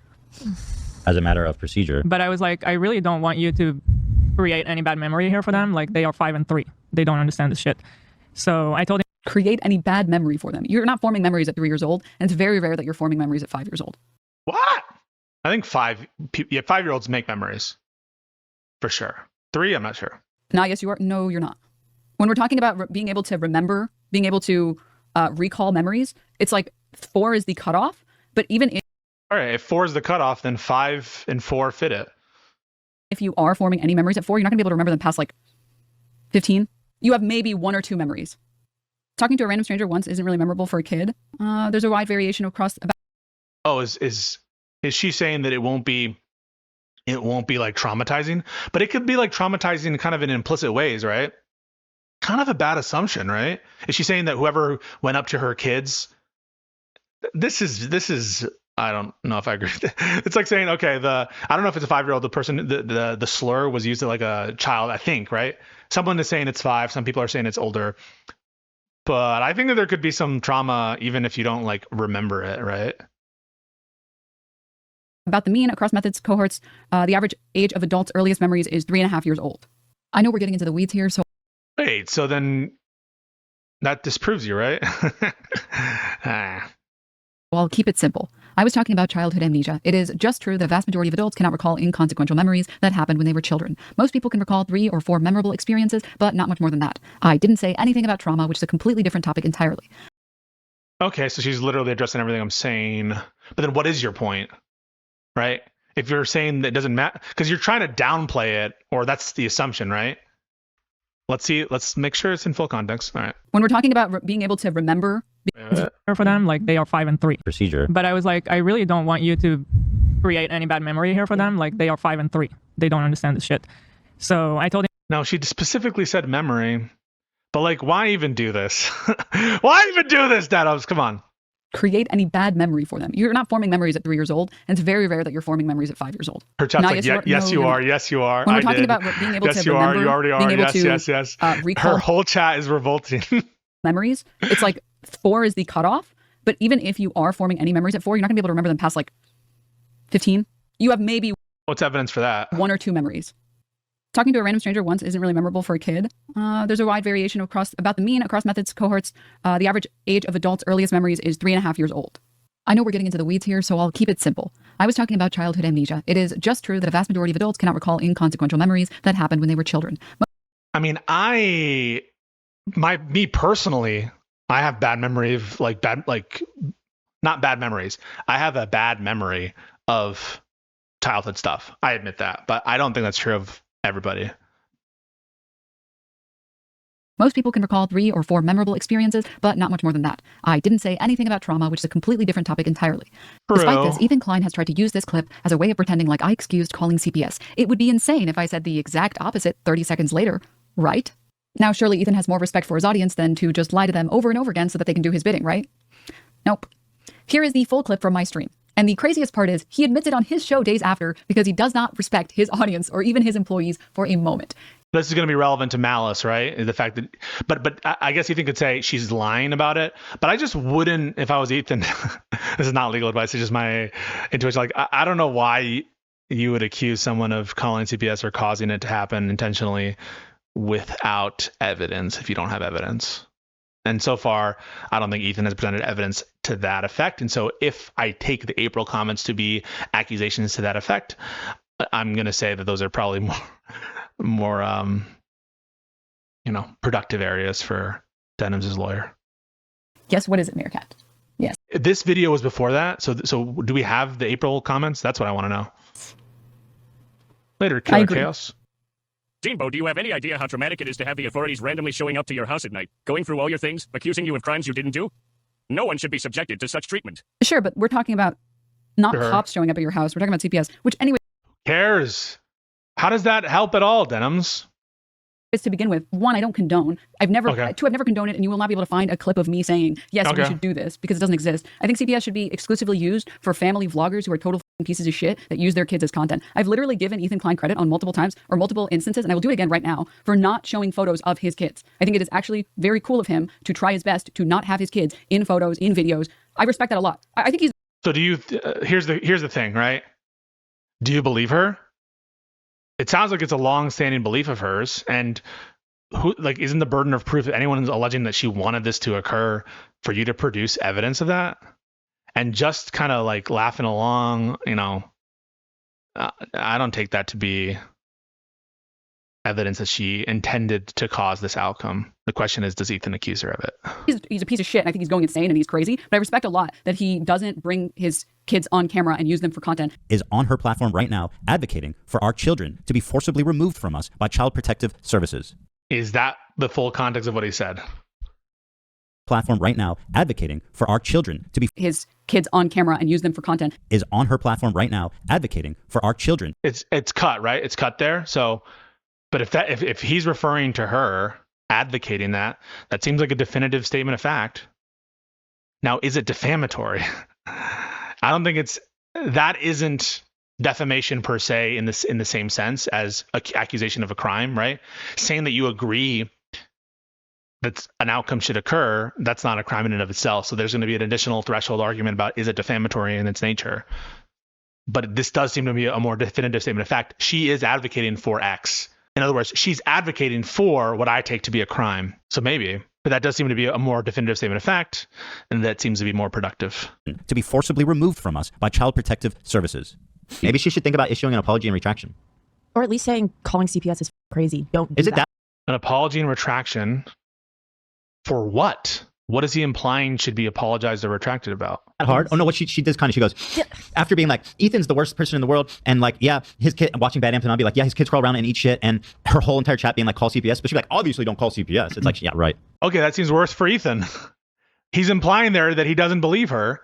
as a matter of procedure. But I was like, I really don't want you to create any bad memory here for them. Like, they are 5 and 3. They don't understand this shit. So I told him, create any bad memory for them. You're not forming memories at 3 years old, and it's very rare that you're forming memories at 5 years old. What? I think 5-year-olds make memories. For sure. 3, I'm not sure. No, yes, you are. No, you're not. When we're talking about being able to remember, being able to recall memories, it's like 4 is the cutoff, but even if... All right, if 4 is the cutoff, then 5 and 4 fit it. If you are forming any memories at 4, you're not going to be able to remember them past like 15. You have maybe 1 or 2 memories. Talking to a random stranger once isn't really memorable for a kid. There's a wide variation across... Oh, is she saying that it won't be like traumatizing? But it could be like traumatizing kind of in implicit ways, right? Kind of a bad assumption, right? Is she saying that whoever went up to her kids... This is I don't know if I agree. It's like saying, okay, I don't know if it's a 5-year-old, the person, the slur was used to like a child, I think, right? Someone is saying it's 5. Some people are saying it's older. But I think that there could be some trauma even if you don't like remember it, right? About the mean across methods cohorts, the average age of adults' earliest memories is 3.5 years old. I know we're getting into the weeds here, so... Wait, so then that disproves you, right? Well, I'll keep it simple. I was talking about childhood amnesia. It is just true that a vast majority of adults cannot recall inconsequential memories that happened when they were children. Most people can recall 3 or 4 memorable experiences, but not much more than that. I didn't say anything about trauma, which is a completely different topic entirely. Okay, so she's literally addressing everything I'm saying. But then what is your point, right? If you're saying that it doesn't matter, because you're trying to downplay it, or that's the assumption, right? Let's make sure it's in full context. All right. When we're talking about being able to remember... for them, like, they are 5 and 3. Procedure. But I was like, I really don't want you to create any bad memory here for them. Like, they are 5 and 3. They don't understand this shit. So I told him... No, she specifically said memory. But like, why even do this? Why even do this, Denims? Come on. Create any bad memory for them. You're not forming memories at 3 years old, and it's very rare that you're forming memories at 5 years old. Her chat's like, yes, you are. Yes, you are. When we're talking about being able to remember, you already are. Yes. Recall her whole chat is revolting. memories, it's like 4 is the cutoff, but even if you are forming any memories at 4, you're not going to be able to remember them past like 15. You have maybe... What's evidence for that? 1 or 2 memories. Talking to a random stranger once isn't really memorable for a kid. There's a wide variation about the mean across methods cohorts. The average age of adults' earliest memories is 3.5 years old. I know we're getting into the weeds here, so I'll keep it simple. I was talking about childhood amnesia. It is just true that a vast majority of adults cannot recall inconsequential memories that happened when they were children. I mean, me personally, I have bad memory of not bad memories. I have a bad memory of childhood stuff. I admit that, but I don't think that's true of everybody. Most people can recall 3 or 4 memorable experiences, but not much more than that. I didn't say anything about trauma, which is a completely different topic entirely. True. Despite this, Ethan Klein has tried to use this clip as a way of pretending like I excused calling CPS. It would be insane if I said the exact opposite 30 seconds later, right? Now, surely Ethan has more respect for his audience than to just lie to them over and over again so that they can do his bidding, right? Nope. Here is the full clip from my stream. And the craziest part is he admits it on his show days after because he does not respect his audience or even his employees for a moment. This is going to be relevant to malice, right? The fact that, but I guess Ethan could say she's lying about it, but I just wouldn't, if I was Ethan, this is not legal advice, it's just my intuition. Like, I don't know why you would accuse someone of calling CPS or causing it to happen intentionally without evidence if you don't have evidence. And so far, I don't think Ethan has presented evidence to that effect. And so if I take the April comments to be accusations to that effect, I'm going to say that those are probably more productive areas for Denims' lawyer. Guess what is it, Meerkat? Yes. This video was before that. So do we have the April comments? That's what I want to know. Later, Killer Chaos. Jimbo, do you have any idea how traumatic it is to have the authorities randomly showing up to your house at night, going through all your things, accusing you of crimes you didn't do? No one should be subjected to such treatment. Sure, but we're talking about not cops showing up at your house. We're talking about CPS, which anyway... Cares? How does that help at all, Denims? Is to begin with, 1, I don't condone. I've never condoned it, and you will not be able to find a clip of me saying, yes, we should do this, because it doesn't exist. I think CPS should be exclusively used for family vloggers who are total pieces of shit that use their kids as content. I've literally given Ethan Klein credit on multiple times or multiple instances, and I will do it again right now, for not showing photos of his kids. I think it is actually very cool of him to try his best to not have his kids in photos, in videos. I respect that a lot. I think he's... So do you, here's the thing, right? Do you believe her? It sounds like it's a long-standing belief of hers, and isn't the burden of proof that anyone is alleging that she wanted this to occur for you to produce evidence of that? And just kind of like laughing along, I don't take that to be evidence that she intended to cause this outcome. The question is, does Ethan accuse her of it? He's a piece of shit. I think he's going insane and he's crazy, but I respect a lot that he doesn't bring his kids on camera and use them for content. Is on her platform right now advocating for our children to be forcibly removed from us by Child Protective Services. Is that the full context of what he said? Platform right now advocating for our children to be his kids on camera and use them for content. Is on her platform right now advocating for our children. It's cut, right? It's cut there. So, but if he's referring to her advocating that seems like a definitive statement of fact. Now, is it defamatory? I don't think that isn't defamation per se in the same sense as an accusation of a crime, right? Saying that you agree that an outcome should occur, that's not a crime in and of itself. So there's going to be an additional threshold argument about, is it defamatory in its nature? But this does seem to be a more definitive statement of fact. She is advocating for X. In other words, she's advocating for what I take to be a crime. So maybe, but that does seem to be a more definitive statement of fact, and that seems to be more productive. To be forcibly removed from us by Child Protective Services. Maybe she should think about issuing an apology and retraction. Or at least saying calling CPS is crazy. Don't do Is it that? An apology and retraction for what? What is he implying should be apologized or retracted about? That hard? Oh no, what she does kind of, she goes, after being like, Ethan's the worst person in the world, and like, yeah, his kid, watching Bad Amp, and I'll be like, yeah, his kids crawl around and eat shit, and her whole entire chat being like, call CPS, but she'd be like, obviously don't call CPS. It's like, yeah, right. Okay, that seems worse for Ethan. He's implying there that he doesn't believe her,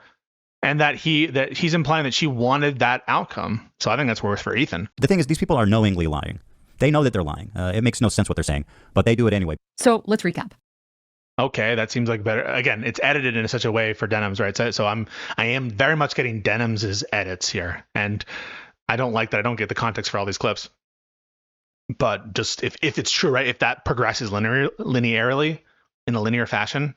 and that he's implying that she wanted that outcome. So I think that's worse for Ethan. The thing is, these people are knowingly lying. They know that they're lying. It makes no sense what they're saying, but they do it anyway. So let's recap. Okay, that seems like better. Again, it's edited in such a way for Denims, right? So I am very much getting Denims' edits here, and I don't like that I don't get the context for all these clips. But just if it's true, right? If that progresses linearly in a linear fashion,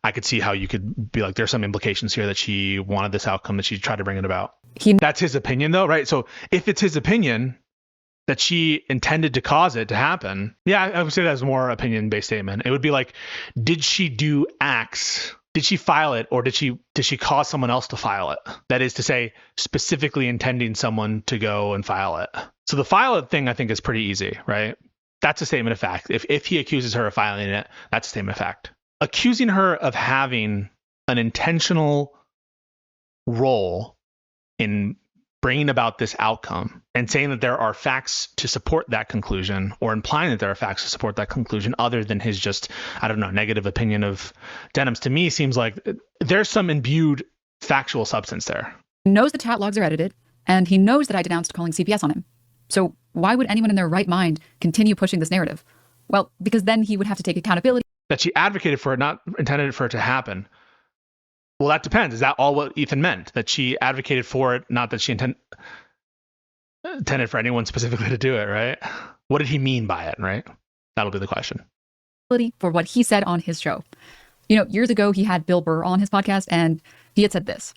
I could see how you could be like, there's some implications here that she wanted this outcome, that she tried to bring it about. That's his opinion, though, right? So if it's his opinion that she intended to cause it to happen, yeah, I would say that's a more opinion-based statement. It would be like, did she do acts did she file it, or did she cause someone else to file it? That is to say, specifically intending someone to go and file it. So the file it thing, I think, is pretty easy, right? That's a statement of fact. If he accuses her of filing it, that's a statement of fact. Accusing her of having an intentional role in bringing about this outcome and saying that there are facts to support that conclusion, or implying that there are facts to support that conclusion other than his just, I don't know, negative opinion of Denims, to me seems like there's some imbued factual substance there. He knows the chat logs are edited, and he knows that I denounced calling CPS on him. So why would anyone in their right mind continue pushing this narrative? Well, because then he would have to take accountability. That she advocated for it, not intended for it to happen. Well, that depends. Is that all what Ethan meant? That she advocated for it, not that she intended for anyone specifically to do it, right? What did he mean by it, right? That'll be the question. For what he said on his show. You know, years ago, he had Bill Burr on his podcast, and he had said this.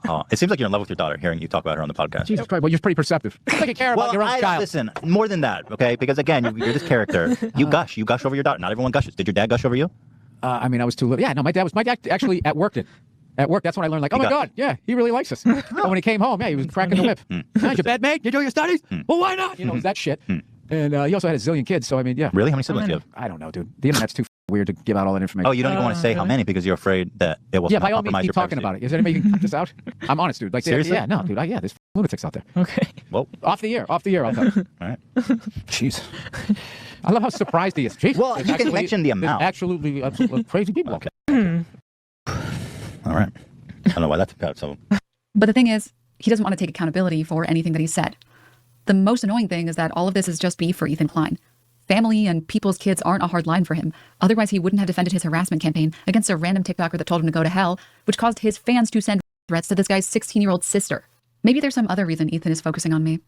Oh, it seems like you're in love with your daughter, hearing you talk about her on the podcast. Jesus Christ, well, you're pretty perceptive. It's like you care about your own child. Listen, more than that, okay? Because again, you're this character. You gush over your daughter. Not everyone gushes. Did your dad gush over you? I mean, I was too little. Yeah, no, my dad actually at work did. At work, that's when I learned, like, oh my God, yeah, he really likes us. But when he came home, yeah, he was cracking the whip. Your bad mate? You do your studies? Well, why not? You know, that shit. And he also had a zillion kids, so I mean, yeah. Really? How many siblings do you have? I don't know, dude. The internet's too weird to give out all that information. Oh, you don't even want to say how many because you're afraid that it will by all means, compromise keep your talking about it. Is there anybody can cut this out? I'm honest, dude. Like, seriously? Yeah, no, dude. There's lunatics out there. Okay. Well, off the air, I'll tell you. All right. Jeez. I love how surprised he is. Jeez. Well, you can mention the amount. Absolutely crazy people. Okay. All right. I don't know why that's about. So, but the thing is, he doesn't want to take accountability for anything that he said. The most annoying thing is that all of this is just beef for Ethan Klein. Family and people's kids aren't a hard line for him. Otherwise, he wouldn't have defended his harassment campaign against a random TikToker that told him to go to hell, which caused his fans to send threats to this guy's 16-year-old sister. Maybe there's some other reason Ethan is focusing on me.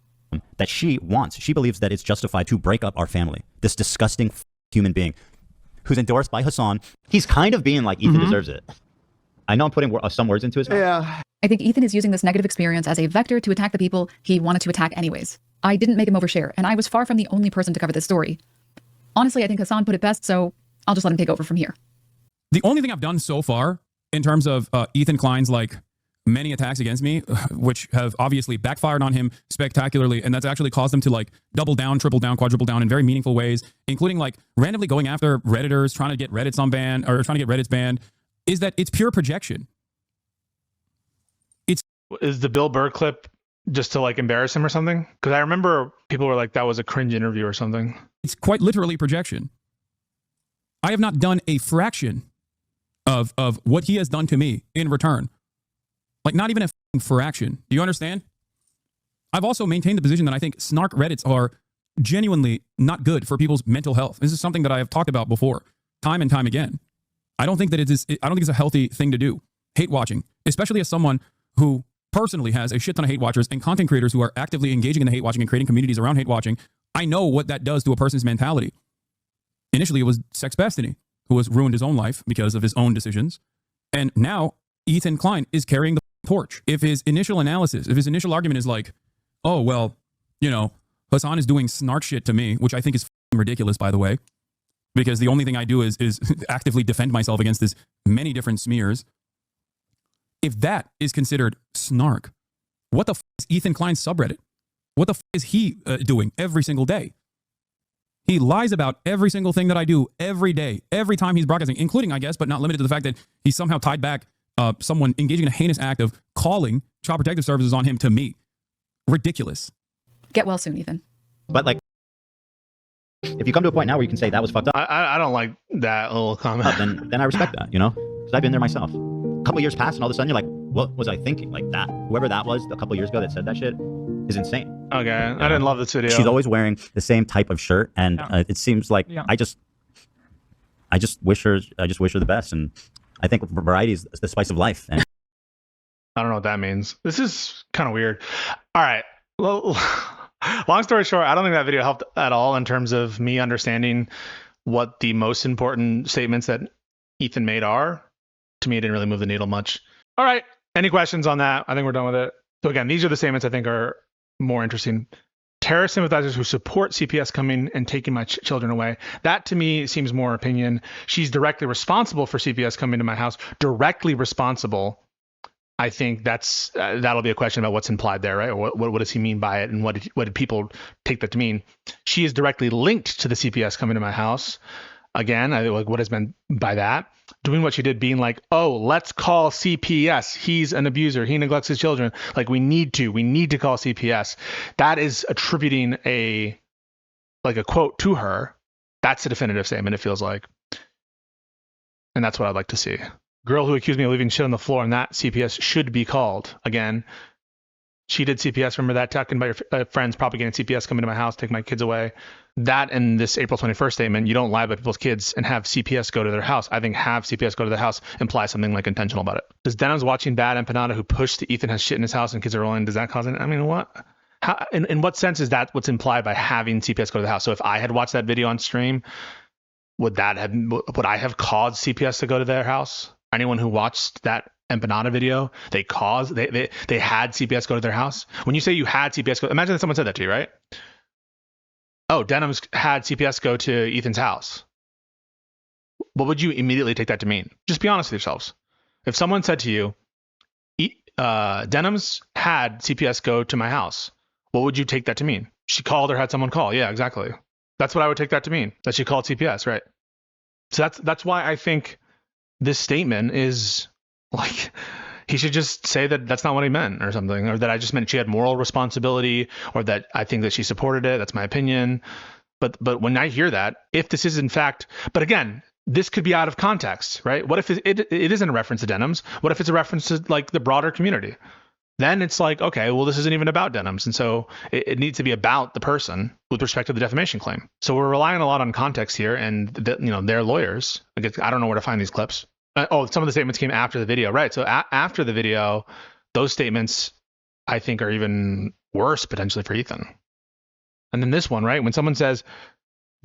That she believes that it's justified to break up our family. This disgusting human being who's endorsed by Hassan. He's kind of being like, Ethan deserves it. I know I'm putting some words into his mouth. Yeah. I think Ethan is using this negative experience as a vector to attack the people he wanted to attack anyways. I didn't make him overshare, and I was far from the only person to cover this story. Honestly, I think Hassan put it best, so I'll just let him take over from here. The only thing I've done so far in terms of Ethan Klein's many attacks against me, which have obviously backfired on him spectacularly, and that's actually caused him to double down, triple down, quadruple down in very meaningful ways, including randomly going after Redditors, trying to get Reddit's unbanned or trying to get Reddit's banned, is that it's pure projection. Is the Bill Burr clip just to embarrass him or something? Because I remember people were like, that was a cringe interview or something. It's quite literally projection. I have not done a fraction of what he has done to me in return. Not even a fraction. Do you understand? I've also maintained the position that I think snark Reddits are genuinely not good for people's mental health. This is something that I have talked about before, time and time again. I don't think it's a healthy thing to do. Hate watching, especially as someone who personally has a shit ton of hate watchers and content creators who are actively engaging in the hate watching and creating communities around hate watching. I know what that does to a person's mentality. Initially, it was Sex Bastiny, who has ruined his own life because of his own decisions. And now Ethan Klein is carrying the torch. If his initial argument is oh, well, Hassan is doing snark shit to me, which I think is ridiculous, by the way, because the only thing I do is actively defend myself against his many different smears. If that is considered snark, what the is Ethan Klein's subreddit? What the is he doing every single day? He lies about every single thing that I do every day, every time he's broadcasting, including, I guess, but not limited to the fact that he somehow tied back someone engaging in a heinous act of calling Child Protective Services on him to me. Ridiculous. Get well soon, Ethan. But if you come to a point now where you can say that was fucked up, I don't like that little comment. Then I respect that, because I've been there myself. A couple years pass and all of a sudden you're like, what was I thinking? That whoever that was a couple years ago that said that shit is insane. Okay, I didn't love this video. She's always wearing the same type of shirt, and it seems like I just wish her the best, and I think variety is the spice of life. And I don't know what that means. This is kind of weird. All right. Well, long story short, I don't think that video helped at all in terms of me understanding what the most important statements that Ethan made are. To me, it didn't really move the needle much. All right. Any questions on that? I think we're done with it. So again, these are the statements I think are more interesting. terrorist sympathizers who support CPS coming and taking my children away. That to me seems more opinion. She's directly responsible for CPS coming to my house. Directly responsible. I think that'll be a question about what's implied there, right? Or what does he mean by it, and what did people take that to mean? She is directly linked to the CPS coming to my house. Again, what is meant by that? Doing what she did, being like, oh, let's call CPS. He's an abuser. He neglects his children. Like, we need to call CPS. That is attributing a quote to her. That's a definitive statement, it feels like. And that's what I'd like to see. Girl who accused me of leaving shit on the floor, and that CPS should be called. Again, she did CPS. Remember that? Talking about your friends propagating CPS coming to my house, take my kids away. That and this April 21st statement, you don't lie about people's kids and have CPS go to their house. I think have CPS go to their house implies something like intentional about it. Does Denims watching bad empanada who pushed to Ethan has shit in his house and kids are rolling, does that cause it? I mean, what? How, in what sense is that what's implied by having CPS go to the house? So if I had watched that video on stream, would I have caused CPS to go to their house? Anyone who watched that empanada video, they had CPS go to their house. When you say you had CPS go, imagine that someone said that to you, right? Oh, Denims had CPS go to Ethan's house. What would you immediately take that to mean? Just be honest with yourselves. If someone said to you, Denims had CPS go to my house, what would you take that to mean? She called or had someone call. Yeah, exactly. That's what I would take that to mean, that she called CPS, right? So that's why I think this statement is like, he should just say that that's not what he meant or something, or that I just meant she had moral responsibility, or that I think that she supported it. That's my opinion. But when I hear that, if this is in fact, but again, this could be out of context, right? What if it isn't a reference to Denims? What if it's a reference to like the broader community? Then it's like, okay, well, this isn't even about Denims. And so it needs to be about the person with respect to the defamation claim. So we're relying a lot on context here, and their lawyers, I don't know where to find these clips. Some of the statements came after the video, right? So after the video, those statements I think are even worse potentially for Ethan. And then this one, right? When someone says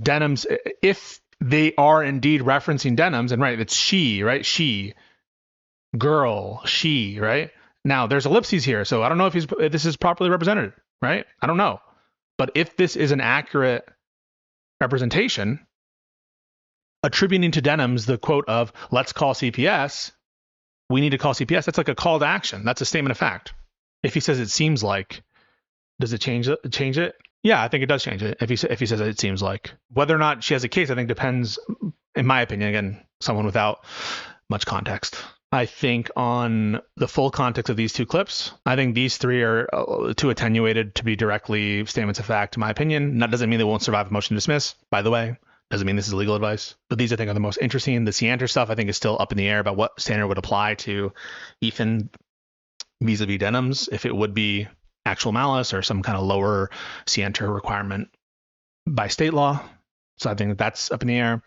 Denims, if they are indeed referencing Denims, and right, it's she, right? She, girl, she, right? Now there's ellipses here, so I don't know if this is properly represented, right? I don't know. But if this is an accurate representation, attributing to Denims the quote of let's call CPS, we need to call CPS, that's like a call to action. That's a statement of fact. If he says it seems like, does it change it? Yeah, I think it does change it. If he says it seems like. Whether or not she has a case, I think depends, in my opinion, again, someone without much context. I think on the full context of these two clips, I think these three are too attenuated to be directly statements of fact, in my opinion. That doesn't mean they won't survive a motion to dismiss, by the way. Doesn't mean this is legal advice. But these, I think, are the most interesting. The Cianter stuff, I think, is still up in the air about what standard would apply to Ethan vis-a-vis Denims, if it would be actual malice or some kind of lower Cianter requirement by state law. So I think that's up in the air.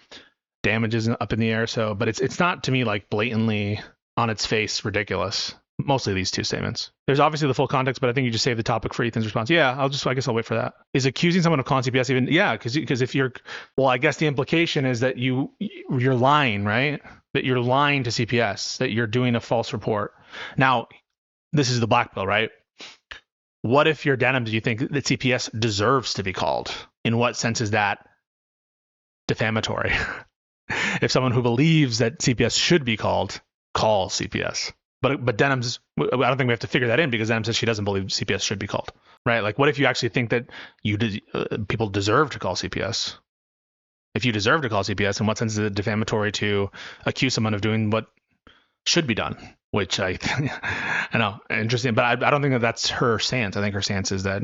Damages up in the air. So, but it's not to me like blatantly on its face ridiculous. Mostly these two statements. There's obviously the full context, but I think you just saved the topic for Ethan's response. Yeah, I guess I'll wait for that. Is accusing someone of calling CPS even? Yeah, because if you're, well, I guess the implication is that you're lying, right? That you're lying to CPS, that you're doing a false report. Now, this is the black pill, right? What if you're Denims, you think that CPS deserves to be called? In what sense is that defamatory? If someone who believes that CPS should be called calls CPS. But Denims, I don't think we have to figure that in, because Denims says she doesn't believe CPS should be called, right? Like, what if you actually think that people deserve to call CPS? If you deserve to call CPS, in what sense is it defamatory to accuse someone of doing what should be done? Which I know, interesting, but I don't think that that's her stance. I think her stance is that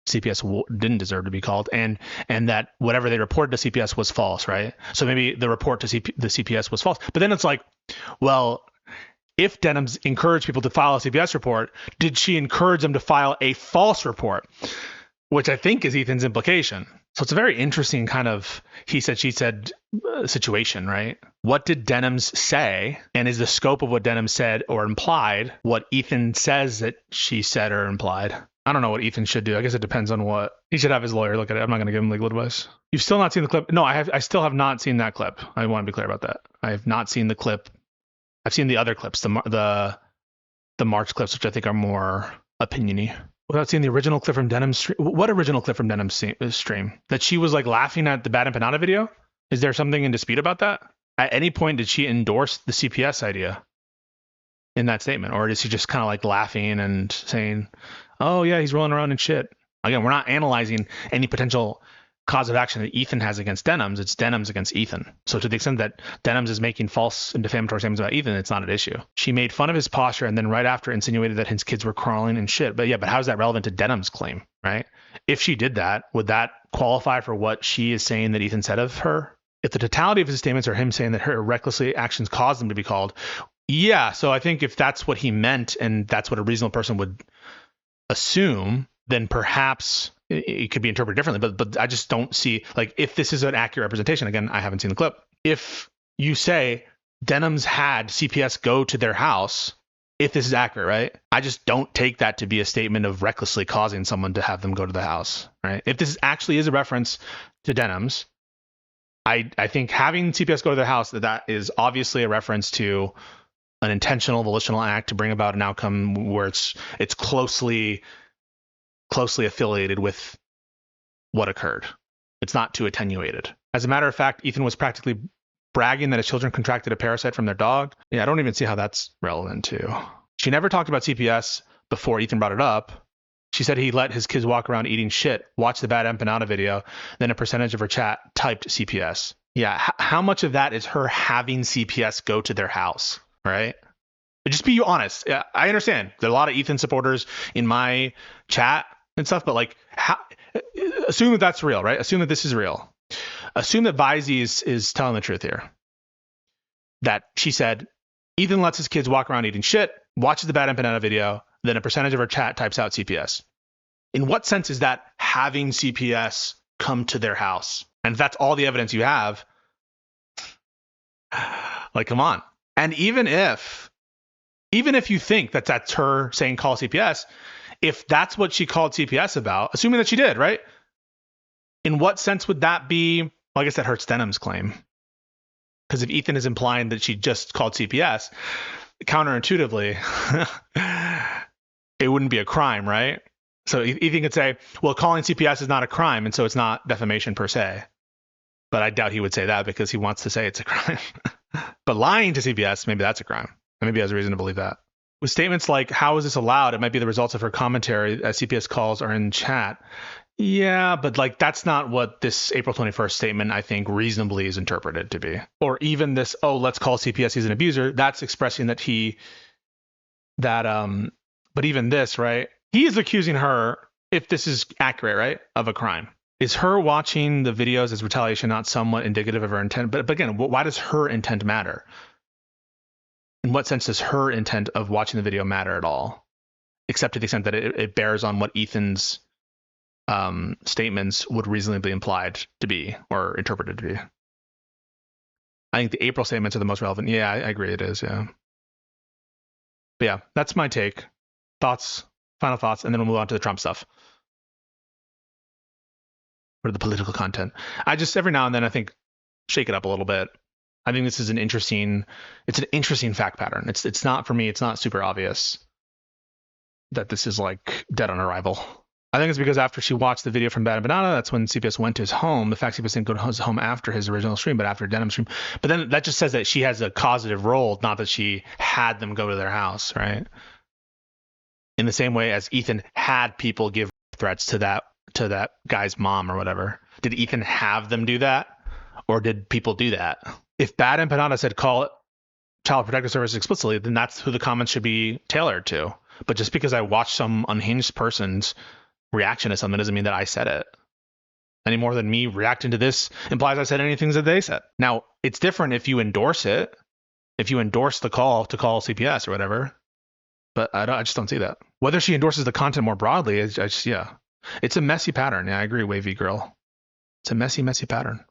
CPS didn't deserve to be called, and that whatever they reported to CPS was false, right? So maybe the report to the CPS was false. But then it's like, well, if Denims encouraged people to file a CPS report, did she encourage them to file a false report? Which I think is Ethan's implication. So it's a very interesting kind of he said, she said situation, right? What did Denims say? And is the scope of what Denims said or implied what Ethan says that she said or implied? I don't know what Ethan should do. I guess it depends on what he should have his lawyer look at it. I'm not going to give him legal advice. You've still not seen the clip? No, I still have not seen that clip. I want to be clear about that. I have not seen the clip. I've seen the other clips, the March clips, which I think are more opinion-y. Without seeing the original clip from Denims stream. What original clip from Denims stream? That she was like laughing at the Bad Empanada video? Is there something in dispute about that? At any point did she endorse the CPS idea in that statement? Or is she just kind of like laughing and saying, oh yeah, he's rolling around in shit? Again, we're not analyzing any potential cause of action that Ethan has against Denims. It's Denims against Ethan. So to the extent that Denims is making false and defamatory statements about Ethan, it's not an issue. She made fun of his posture and then right after insinuated that his kids were crawling and shit. But yeah, but how is that relevant to Denims' claim, right? If she did that, would that qualify for what she is saying that Ethan said of her? If the totality of his statements are him saying that her recklessly actions caused them to be called, yeah. So I think if that's what he meant and that's what a reasonable person would assume, then perhaps it could be interpreted differently, but I just don't see, like, if this is an accurate representation. Again, I haven't seen the clip. If you say Denims had CPS go to their house, if this is accurate, right? I just don't take that to be a statement of recklessly causing someone to have them go to the house, right? If this actually is a reference to Denims, I think having CPS go to their house, that is obviously a reference to an intentional volitional act to bring about an outcome where it's closely affiliated with what occurred. It's not too attenuated. As a matter of fact, Ethan was practically bragging that his children contracted a parasite from their dog. Yeah, I don't even see how that's relevant too. She never talked about CPS before Ethan brought it up. She said he let his kids walk around eating shit, watch the Bad Empanada video, then a percentage of her chat typed CPS. Yeah, how much of that is her having CPS go to their house, right? But just be honest. Yeah, I understand. There are a lot of Ethan supporters in my chat and stuff, but like, assume that that's real, right? Assume that this is real. Assume that Vizey is telling the truth here. That she said, Ethan lets his kids walk around eating shit, watches the Bad Empanada video, then a percentage of her chat types out CPS. In what sense is that having CPS come to their house? And if that's all the evidence you have, like, come on. And even if you think that that's her saying call CPS, if that's what she called CPS about, assuming that she did, right? In what sense would that be? Well, I guess that hurts Denims' claim. Because if Ethan is implying that she just called CPS, counterintuitively, it wouldn't be a crime, right? So Ethan could say, well, calling CPS is not a crime, and so it's not defamation per se. But I doubt he would say that because he wants to say it's a crime. But lying to CPS, maybe that's a crime. Maybe he has a reason to believe that. With statements like, how is this allowed? It might be the results of her commentary as CPS calls are in chat. Yeah, but like that's not what this April 21st statement, I think, reasonably is interpreted to be. Or even this, oh, let's call CPS, he's an abuser. That's expressing that but even this, right? He is accusing her, if this is accurate, right, of a crime. Is her watching the videos as retaliation not somewhat indicative of her intent? But again, why does her intent matter? In what sense does her intent of watching the video matter at all? Except to the extent that it bears on what Ethan's statements would reasonably be implied to be or interpreted to be. I think the April statements are the most relevant. Yeah, I agree it is, yeah. But yeah, that's my take. Thoughts, final thoughts, and then we'll move on to the Trump stuff. Or the political content. I just, every now and then, I think, shake it up a little bit. I think this is an interesting fact pattern. It's not, for me, it's not super obvious that this is like dead on arrival. I think it's because after she watched the video from Bad Banana, that's when CPS went to his home. The fact CPS didn't go to his home after his original stream, but after Denim's stream. But then that just says that she has a causative role, not that she had them go to their house, right? In the same way as Ethan had people give threats to that guy's mom or whatever. Did Ethan have them do that? Or did people do that? If Bad Empanada said call it Child Protective Services explicitly, then that's who the comments should be tailored to. But just because I watched some unhinged person's reaction to something doesn't mean that I said it. Any more than me reacting to this implies I said anything that they said. Now, it's different if you endorse it, if you endorse the call to call CPS or whatever. But I just don't see that. Whether she endorses the content more broadly, yeah. It's a messy pattern. Yeah, I agree, Wavy Girl. It's a messy, messy pattern.